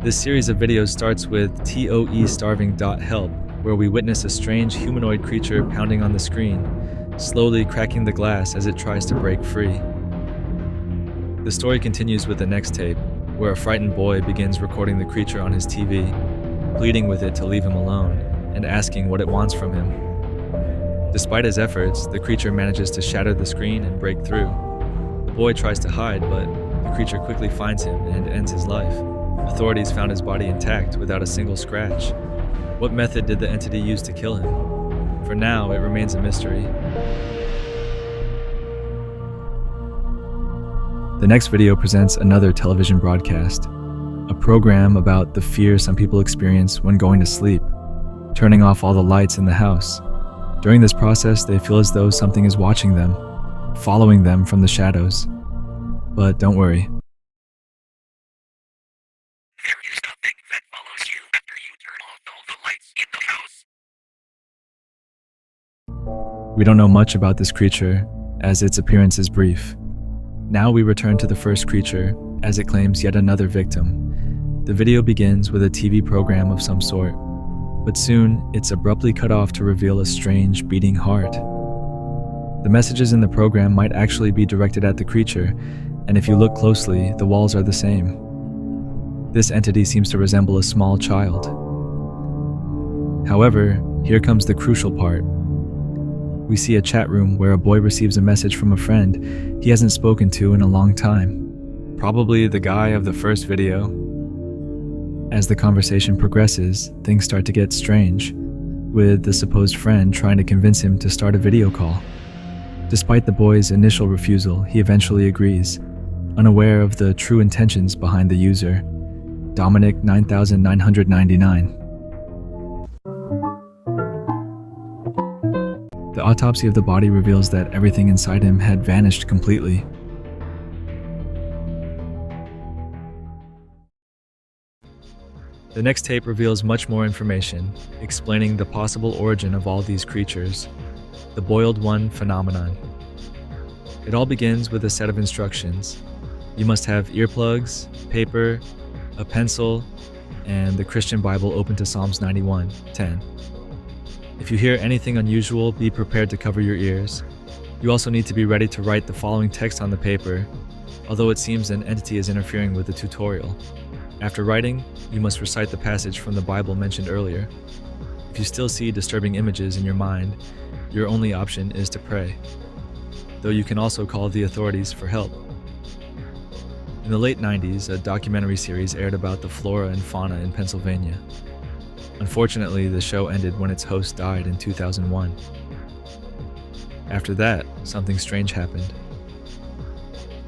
This series of videos starts with TOE-starving.help, where we witness a strange humanoid creature pounding on the screen, slowly cracking the glass as it tries to break free. The story continues with the next tape, where a frightened boy begins recording the creature on his TV, pleading with it to leave him alone and asking what it wants from him. Despite his efforts, the creature manages to shatter the screen and break through. The boy tries to hide, but the creature quickly finds him and ends his life. Authorities found his body intact without a single scratch. What method did the entity use to kill him? For now, it remains a mystery. The next video presents another television broadcast, a program about the fear some people experience when going to sleep, turning off all the lights in the house. During this process, they feel as though something is watching them, following them from the shadows. But don't worry. We don't know much about this creature, as its appearance is brief. Now we return to the first creature, as it claims yet another victim. The video begins with a TV program of some sort, but soon it's abruptly cut off to reveal a strange, beating heart. The messages in the program might actually be directed at the creature, and if you look closely, the walls are the same. This entity seems to resemble a small child. However, here comes the crucial part. We see a chat room where a boy receives a message from a friend he hasn't spoken to in a long time. Probably the guy of the first video. As the conversation progresses, things start to get strange, with the supposed friend trying to convince him to start a video call. Despite the boy's initial refusal, he eventually agrees, unaware of the true intentions behind the user, Dominic 9999. The autopsy of the body reveals that everything inside him had vanished completely. The next tape reveals much more information, explaining the possible origin of all these creatures, the Boiled One phenomenon. It all begins with a set of instructions. You must have earplugs, paper, a pencil, and the Christian Bible open to Psalms 91:10. If you hear anything unusual, be prepared to cover your ears. You also need to be ready to write the following text on the paper, although it seems an entity is interfering with the tutorial. After writing, you must recite the passage from the Bible mentioned earlier. If you still see disturbing images in your mind, your only option is to pray, though you can also call the authorities for help. In the late 90s, a documentary series aired about the flora and fauna in Pennsylvania. Unfortunately, the show ended when its host died in 2001. After that, something strange happened.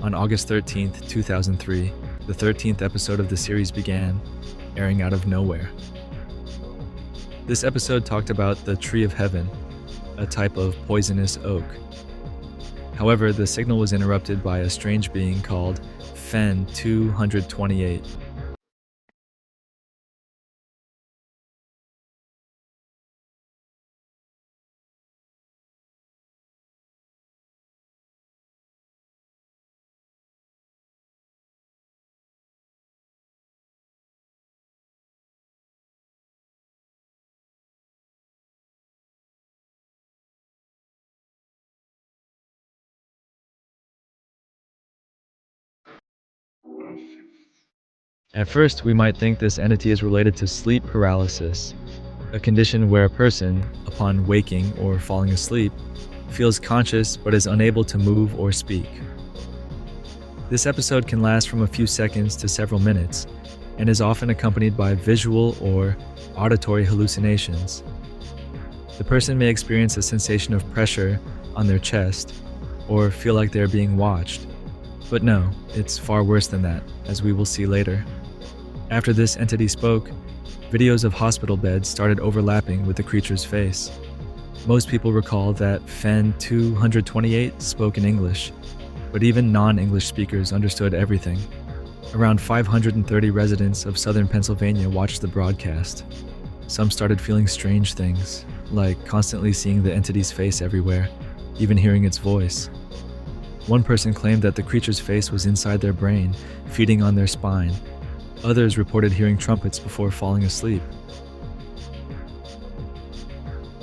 On August 13th, 2003, the 13th episode of the series began, airing out of nowhere. This episode talked about the Tree of Heaven, a type of poisonous oak. However, the signal was interrupted by a strange being called Fen 228. At first, we might think this entity is related to sleep paralysis, a condition where a person, upon waking or falling asleep, feels conscious but is unable to move or speak. This episode can last from a few seconds to several minutes and is often accompanied by visual or auditory hallucinations. The person may experience a sensation of pressure on their chest or feel like they're being watched. But no, it's far worse than that, as we will see later. After this entity spoke, videos of hospital beds started overlapping with the creature's face. Most people recall that Fen 228 spoke in English, but even non-English speakers understood everything. Around 530 residents of southern Pennsylvania watched the broadcast. Some started feeling strange things, like constantly seeing the entity's face everywhere, even hearing its voice. One person claimed that the creature's face was inside their brain, feeding on their spine. Others reported hearing trumpets before falling asleep.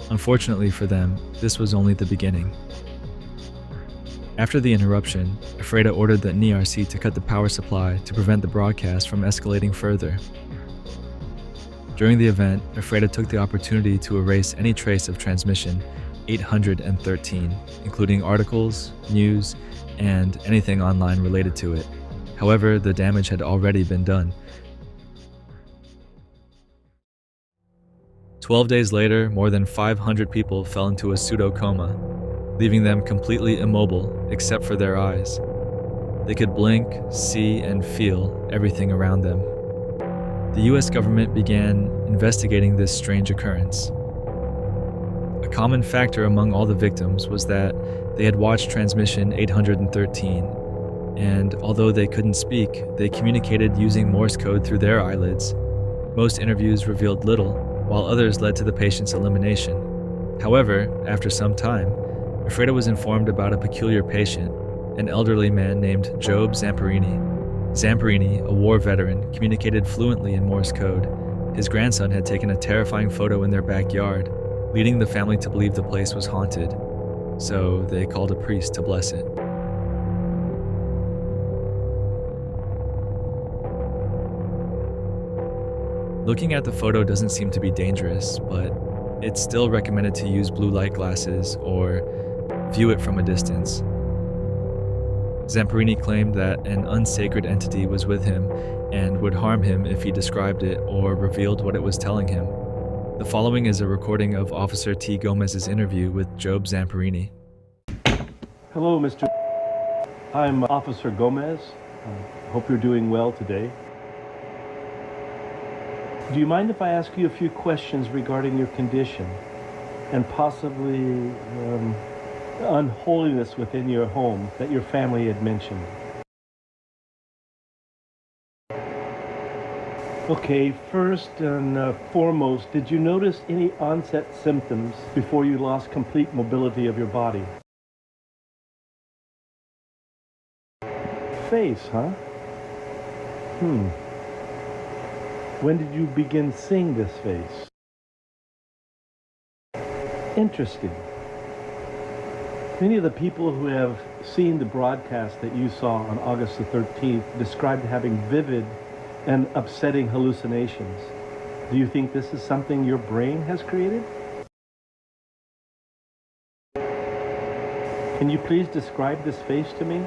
Unfortunately for them, this was only the beginning. After the interruption, Ephrata ordered the NERC to cut the power supply to prevent the broadcast from escalating further. During the event, Ephrata took the opportunity to erase any trace of transmission 813, including articles, news, and anything online related to it. However, the damage had already been done. 12 days later, more than 500 people fell into a pseudo-coma, leaving them completely immobile except for their eyes. They could blink, see, and feel everything around them. The US government began investigating this strange occurrence. A common factor among all the victims was that they had watched transmission 813, and although they couldn't speak, they communicated using Morse code through their eyelids. Most interviews revealed little, while others led to the patient's elimination. However, after some time, Ephrata was informed about a peculiar patient, an elderly man named Job Zamperini. Zamperini, a war veteran, communicated fluently in Morse code. His grandson had taken a terrifying photo in their backyard, leading the family to believe the place was haunted, so they called a priest to bless it. Looking at the photo doesn't seem to be dangerous, but it's still recommended to use blue light glasses or view it from a distance. Zamperini claimed that an unsacred entity was with him and would harm him if he described it or revealed what it was telling him. The following is a recording of Officer T. Gomez's interview with Job Zamperini. Hello, Mr. I'm Officer Gomez. Hope you're doing well today. Do you mind if I ask you a few questions regarding your condition and possibly unholiness within your home that your family had mentioned? Okay, first and foremost, did you notice any onset symptoms before you lost complete mobility of your body? Face, huh? When did you begin seeing this face? Interesting. Many of the people who have seen the broadcast that you saw on August the 13th described having vivid and upsetting hallucinations. Do you think this is something your brain has created? Can you please describe this face to me?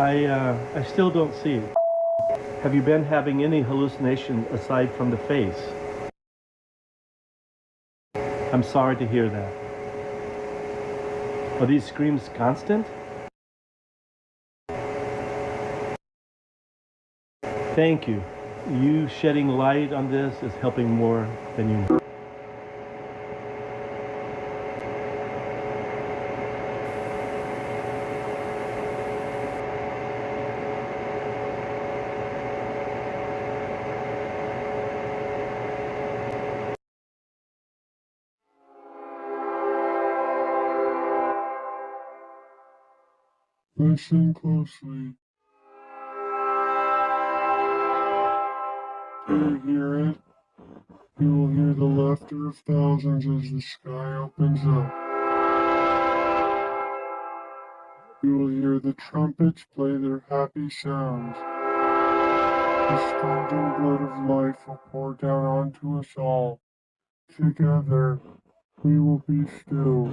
I still don't see it. Have you been having any hallucination aside from the face? I'm sorry to hear that. Are these screams constant? Thank you. You shedding light on this is helping more than you know. Listen closely. Do you hear it? You will hear the laughter of thousands as the sky opens up. You will hear the trumpets play their happy sounds. The scalding blood of life will pour down onto us all, together, We will be still.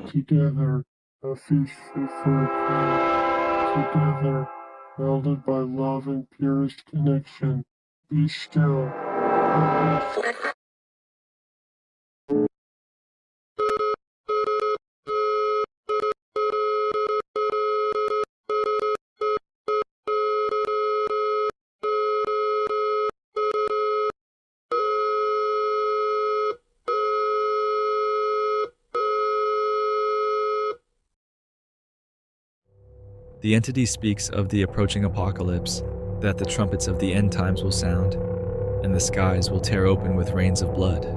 Together, a feast fit for a king. Together, welded by love and purest connection. Be still. The entity speaks of the approaching apocalypse, that the trumpets of the end times will sound, and the skies will tear open with rains of blood.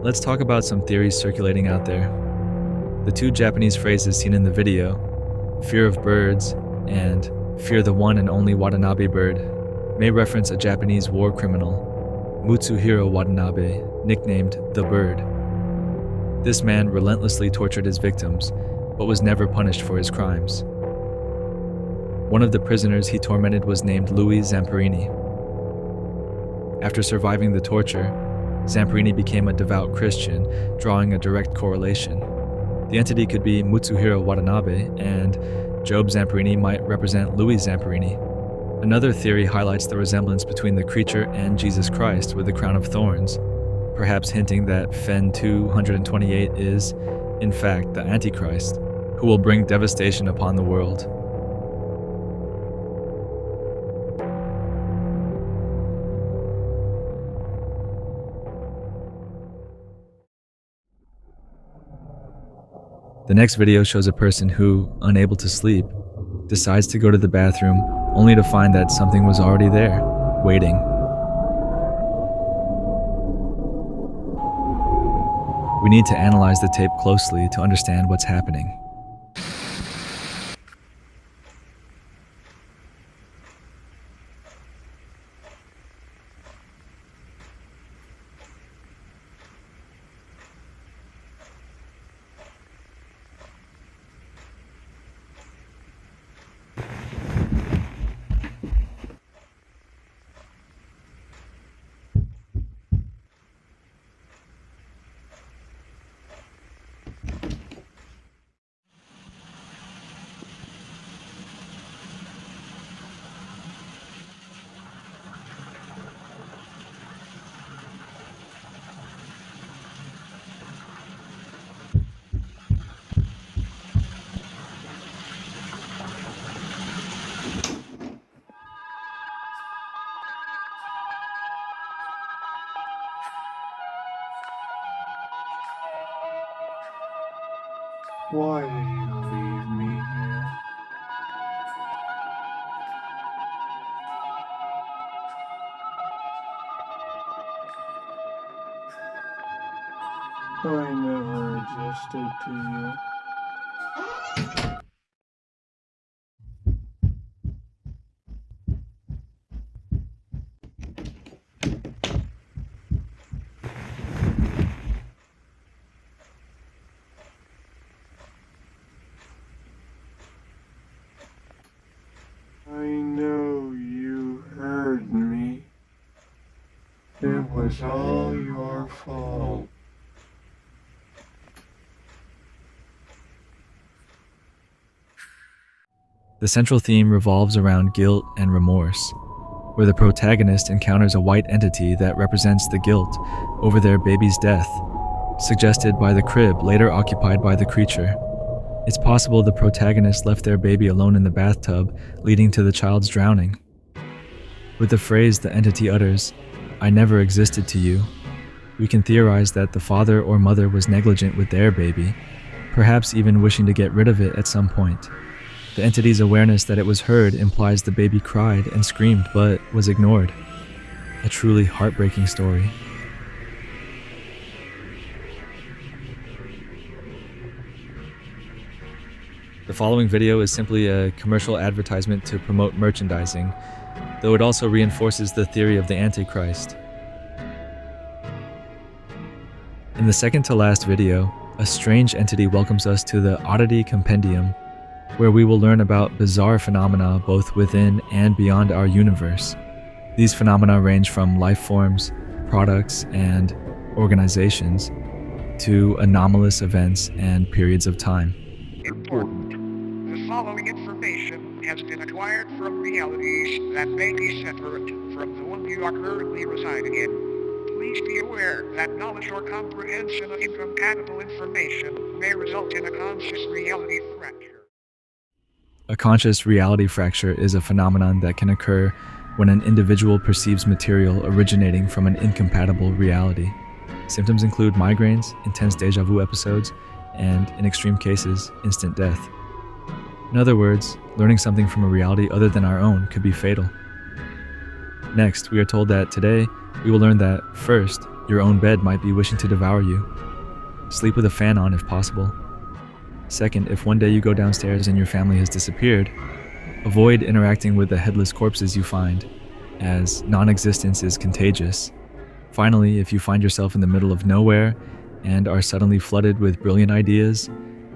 Let's talk about some theories circulating out there. The two Japanese phrases seen in the video, fear of birds and fear the one and only Watanabe bird, may reference a Japanese war criminal, Mutsuhiro Watanabe, nicknamed the Bird. This man relentlessly tortured his victims, but was never punished for his crimes. One of the prisoners he tormented was named Louis Zamperini. After surviving the torture, Zamperini became a devout Christian, drawing a direct correlation. The entity could be Mutsuhiro Watanabe, and Job Zamperini might represent Louis Zamperini. Another theory highlights the resemblance between the creature and Jesus Christ with the crown of thorns, perhaps hinting that Fen 228 is, in fact, the Antichrist, who will bring devastation upon the world. The next video shows a person who, unable to sleep, decides to go to the bathroom only to find that something was already there, waiting. We need to analyze the tape closely to understand what's happening. Why did you leave me here? I never existed to you. I know you heard me. It was all your fault. The central theme revolves around guilt and remorse, where the protagonist encounters a white entity that represents the guilt over their baby's death, suggested by the crib later occupied by the creature. It's possible the protagonist left their baby alone in the bathtub, leading to the child's drowning. With the phrase the entity utters, "I never existed to you," we can theorize that the father or mother was negligent with their baby, perhaps even wishing to get rid of it at some point. The entity's awareness that it was heard implies the baby cried and screamed but was ignored. A truly heartbreaking story. The following video is simply a commercial advertisement to promote merchandising, though it also reinforces the theory of the Antichrist. In the second to last video, a strange entity welcomes us to the Oddity Compendium, where we will learn about bizarre phenomena both within and beyond our universe. These phenomena range from life forms, products, and organizations, to anomalous events and periods of time. Important. The following information has been acquired from realities that may be separate from the one you are currently residing in. Please be aware that knowledge or comprehension of incompatible information may result in a conscious reality fracture. A conscious reality fracture is a phenomenon that can occur when an individual perceives material originating from an incompatible reality. Symptoms include migraines, intense deja vu episodes, and, in extreme cases, instant death. In other words, learning something from a reality other than our own could be fatal. Next, we are told that today, we will learn that, first, your own bed might be wishing to devour you. Sleep with a fan on if possible. Second, if one day you go downstairs and your family has disappeared, avoid interacting with the headless corpses you find, as non-existence is contagious. Finally, if you find yourself in the middle of nowhere and are suddenly flooded with brilliant ideas,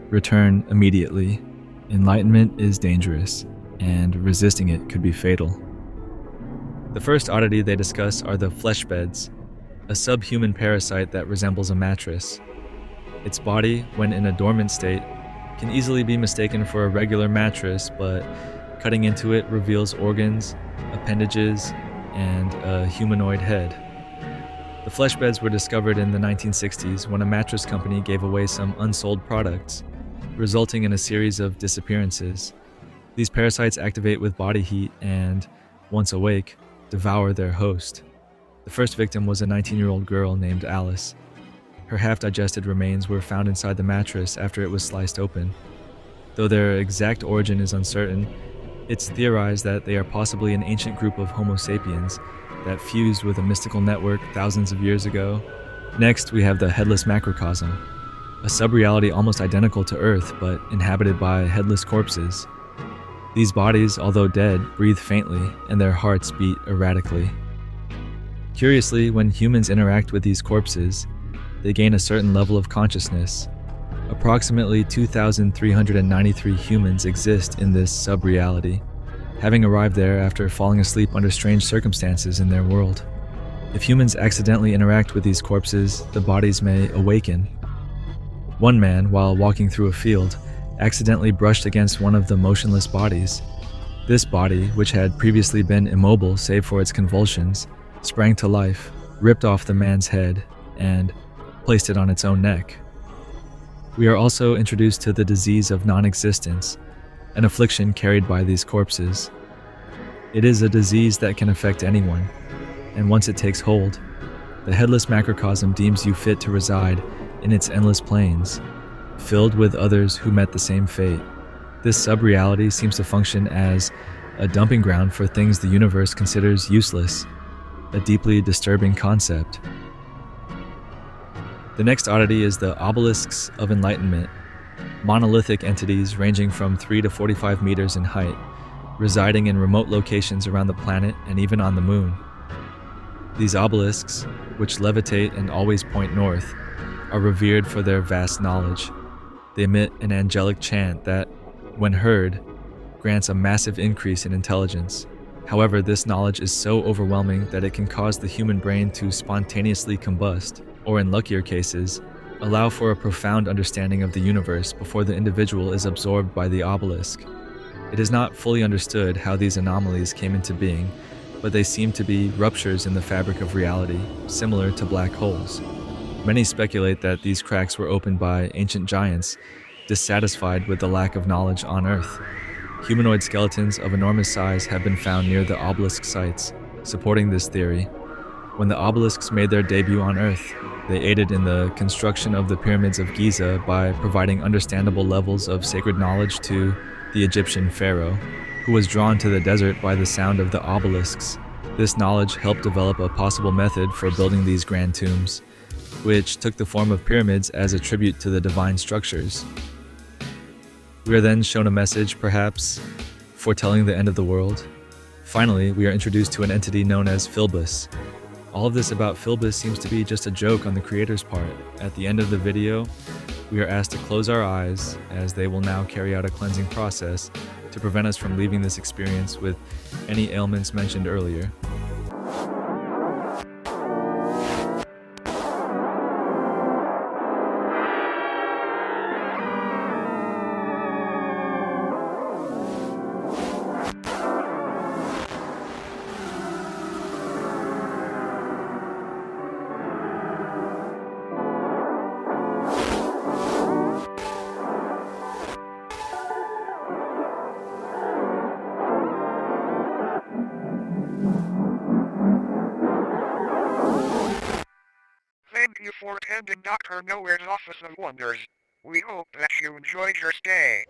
return immediately. Enlightenment is dangerous, and resisting it could be fatal. The first oddity they discuss are the flesh beds, a subhuman parasite that resembles a mattress. Its body, when in a dormant state, can easily be mistaken for a regular mattress, but cutting into it reveals organs, appendages, and a humanoid head. The flesh beds were discovered in the 1960s when a mattress company gave away some unsold products, resulting in a series of disappearances. These parasites activate with body heat and, once awake, devour their host. The first victim was a 19-year-old girl named Alice. Her half-digested remains were found inside the mattress after it was sliced open. Though their exact origin is uncertain, it's theorized that they are possibly an ancient group of Homo sapiens that fused with a mystical network thousands of years ago. Next, we have the headless macrocosm, a sub-reality almost identical to Earth but inhabited by headless corpses. These bodies, although dead, breathe faintly and their hearts beat erratically. Curiously, when humans interact with these corpses, they gain a certain level of consciousness. Approximately 2,393 humans exist in this sub-reality, having arrived there after falling asleep under strange circumstances in their world. If humans accidentally interact with these corpses, the bodies may awaken. One man, while walking through a field, accidentally brushed against one of the motionless bodies. This body, which had previously been immobile save for its convulsions, sprang to life, ripped off the man's head, and placed it on its own neck. We are also introduced to the disease of non-existence, an affliction carried by these corpses. It is a disease that can affect anyone, and once it takes hold, the headless macrocosm deems you fit to reside in its endless plains, filled with others who met the same fate. This sub-reality seems to function as a dumping ground for things the universe considers useless, a deeply disturbing concept. The next oddity is the obelisks of enlightenment, monolithic entities ranging from 3 to 45 meters in height, residing in remote locations around the planet and even on the moon. These obelisks, which levitate and always point north, are revered for their vast knowledge. They emit an angelic chant that, when heard, grants a massive increase in intelligence. However, this knowledge is so overwhelming that it can cause the human brain to spontaneously combust, or in luckier cases, allow for a profound understanding of the universe before the individual is absorbed by the obelisk. It is not fully understood how these anomalies came into being, but they seem to be ruptures in the fabric of reality, similar to black holes. Many speculate that these cracks were opened by ancient giants, dissatisfied with the lack of knowledge on Earth. Humanoid skeletons of enormous size have been found near the obelisk sites, supporting this theory. When the obelisks made their debut on Earth, they aided in the construction of the pyramids of Giza by providing understandable levels of sacred knowledge to the Egyptian pharaoh, who was drawn to the desert by the sound of the obelisks. This knowledge helped develop a possible method for building these grand tombs, which took the form of pyramids as a tribute to the divine structures. We are then shown a message, perhaps, foretelling the end of the world. Finally, we are introduced to an entity known as Philbus. All of this about Philbus seems to be just a joke on the creator's part. At the end of the video, we are asked to close our eyes, as they will now carry out a cleansing process to prevent us from leaving this experience with any ailments mentioned earlier. you for attending Dr. Nowhere's Office of Wonders. We hope that you enjoyed your stay.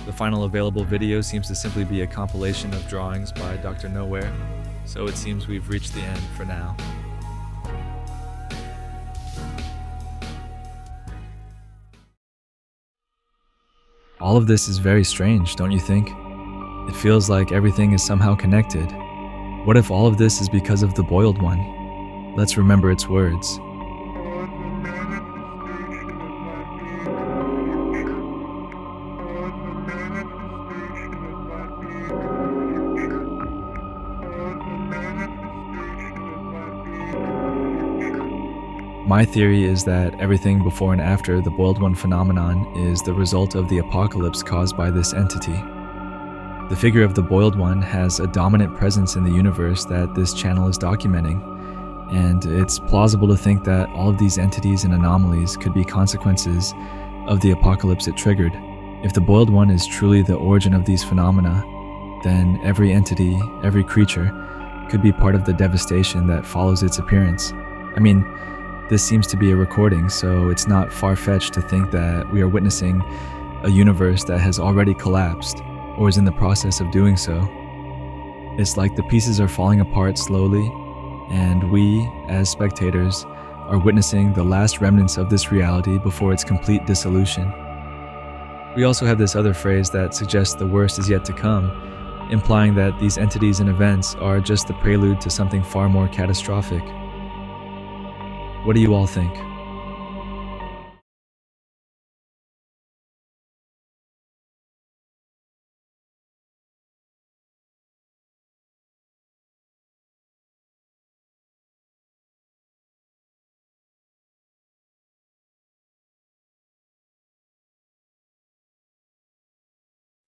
The final available video seems to simply be a compilation of drawings by Dr. Nowhere, so it seems we've reached the end for now. All of this is very strange, don't you think? It feels like everything is somehow connected. What if all of this is because of the Boiled One? Let's remember its words. My theory is that everything before and after the Boiled One phenomenon is the result of the apocalypse caused by this entity. The figure of the Boiled One has a dominant presence in the universe that this channel is documenting, and it's plausible to think that all of these entities and anomalies could be consequences of the apocalypse it triggered. If the Boiled One is truly the origin of these phenomena, then every entity, every creature, could be part of the devastation that follows its appearance. I mean, this seems to be a recording, so it's not far-fetched to think that we are witnessing a universe that has already collapsed, or is in the process of doing so. It's like the pieces are falling apart slowly, and we, as spectators, are witnessing the last remnants of this reality before its complete dissolution. We also have this other phrase that suggests the worst is yet to come, implying that these entities and events are just the prelude to something far more catastrophic. What do you all think?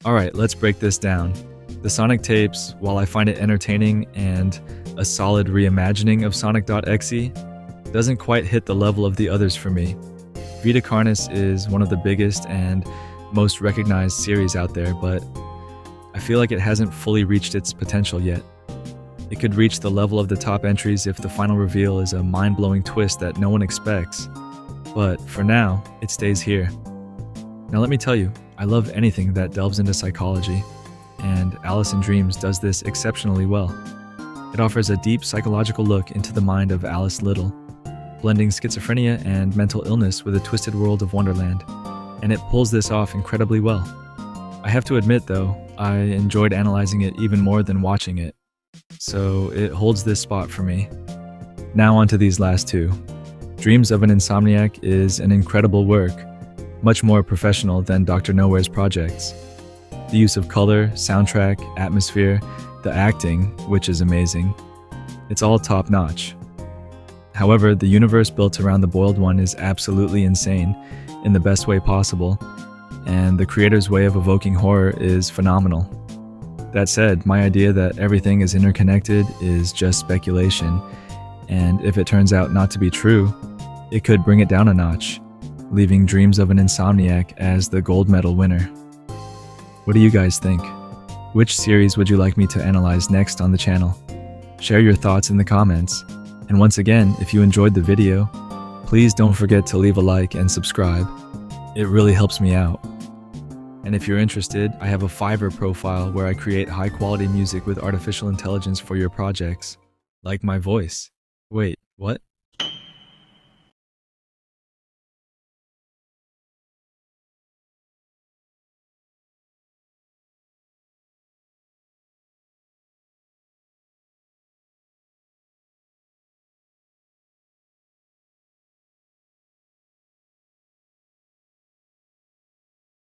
Alright, let's break this down. The Sonic tapes, while I find it entertaining and a solid reimagining of Sonic.exe, doesn't quite hit the level of the others for me. Vita Carnis is one of the biggest and most recognized series out there, but I feel like it hasn't fully reached its potential yet. It could reach the level of the top entries if the final reveal is a mind-blowing twist that no one expects, but for now, it stays here. Now let me tell you, I love anything that delves into psychology, and Alice in Dreams does this exceptionally well. It offers a deep psychological look into the mind of Alice Little, blending schizophrenia and mental illness with a twisted world of Wonderland, and it pulls this off incredibly well. I have to admit though, I enjoyed analyzing it even more than watching it, so it holds this spot for me. Now onto these last two. Dreams of an Insomniac is an incredible work, much more professional than Dr. Nowhere's projects. The use of color, soundtrack, atmosphere, the acting, which is amazing. It's all top-notch. However, the universe built around the Boiled One is absolutely insane, in the best way possible, and the creator's way of evoking horror is phenomenal. That said, my idea that everything is interconnected is just speculation, and if it turns out not to be true, it could bring it down a notch, leaving Dreams of an Insomniac as the gold medal winner. What do you guys think? Which series would you like me to analyze next on the channel? Share your thoughts in the comments. And once again, if you enjoyed the video, please don't forget to leave a like and subscribe. It really helps me out. And if you're interested, I have a Fiverr profile where I create high-quality music with artificial intelligence for your projects, like my voice. Wait, what?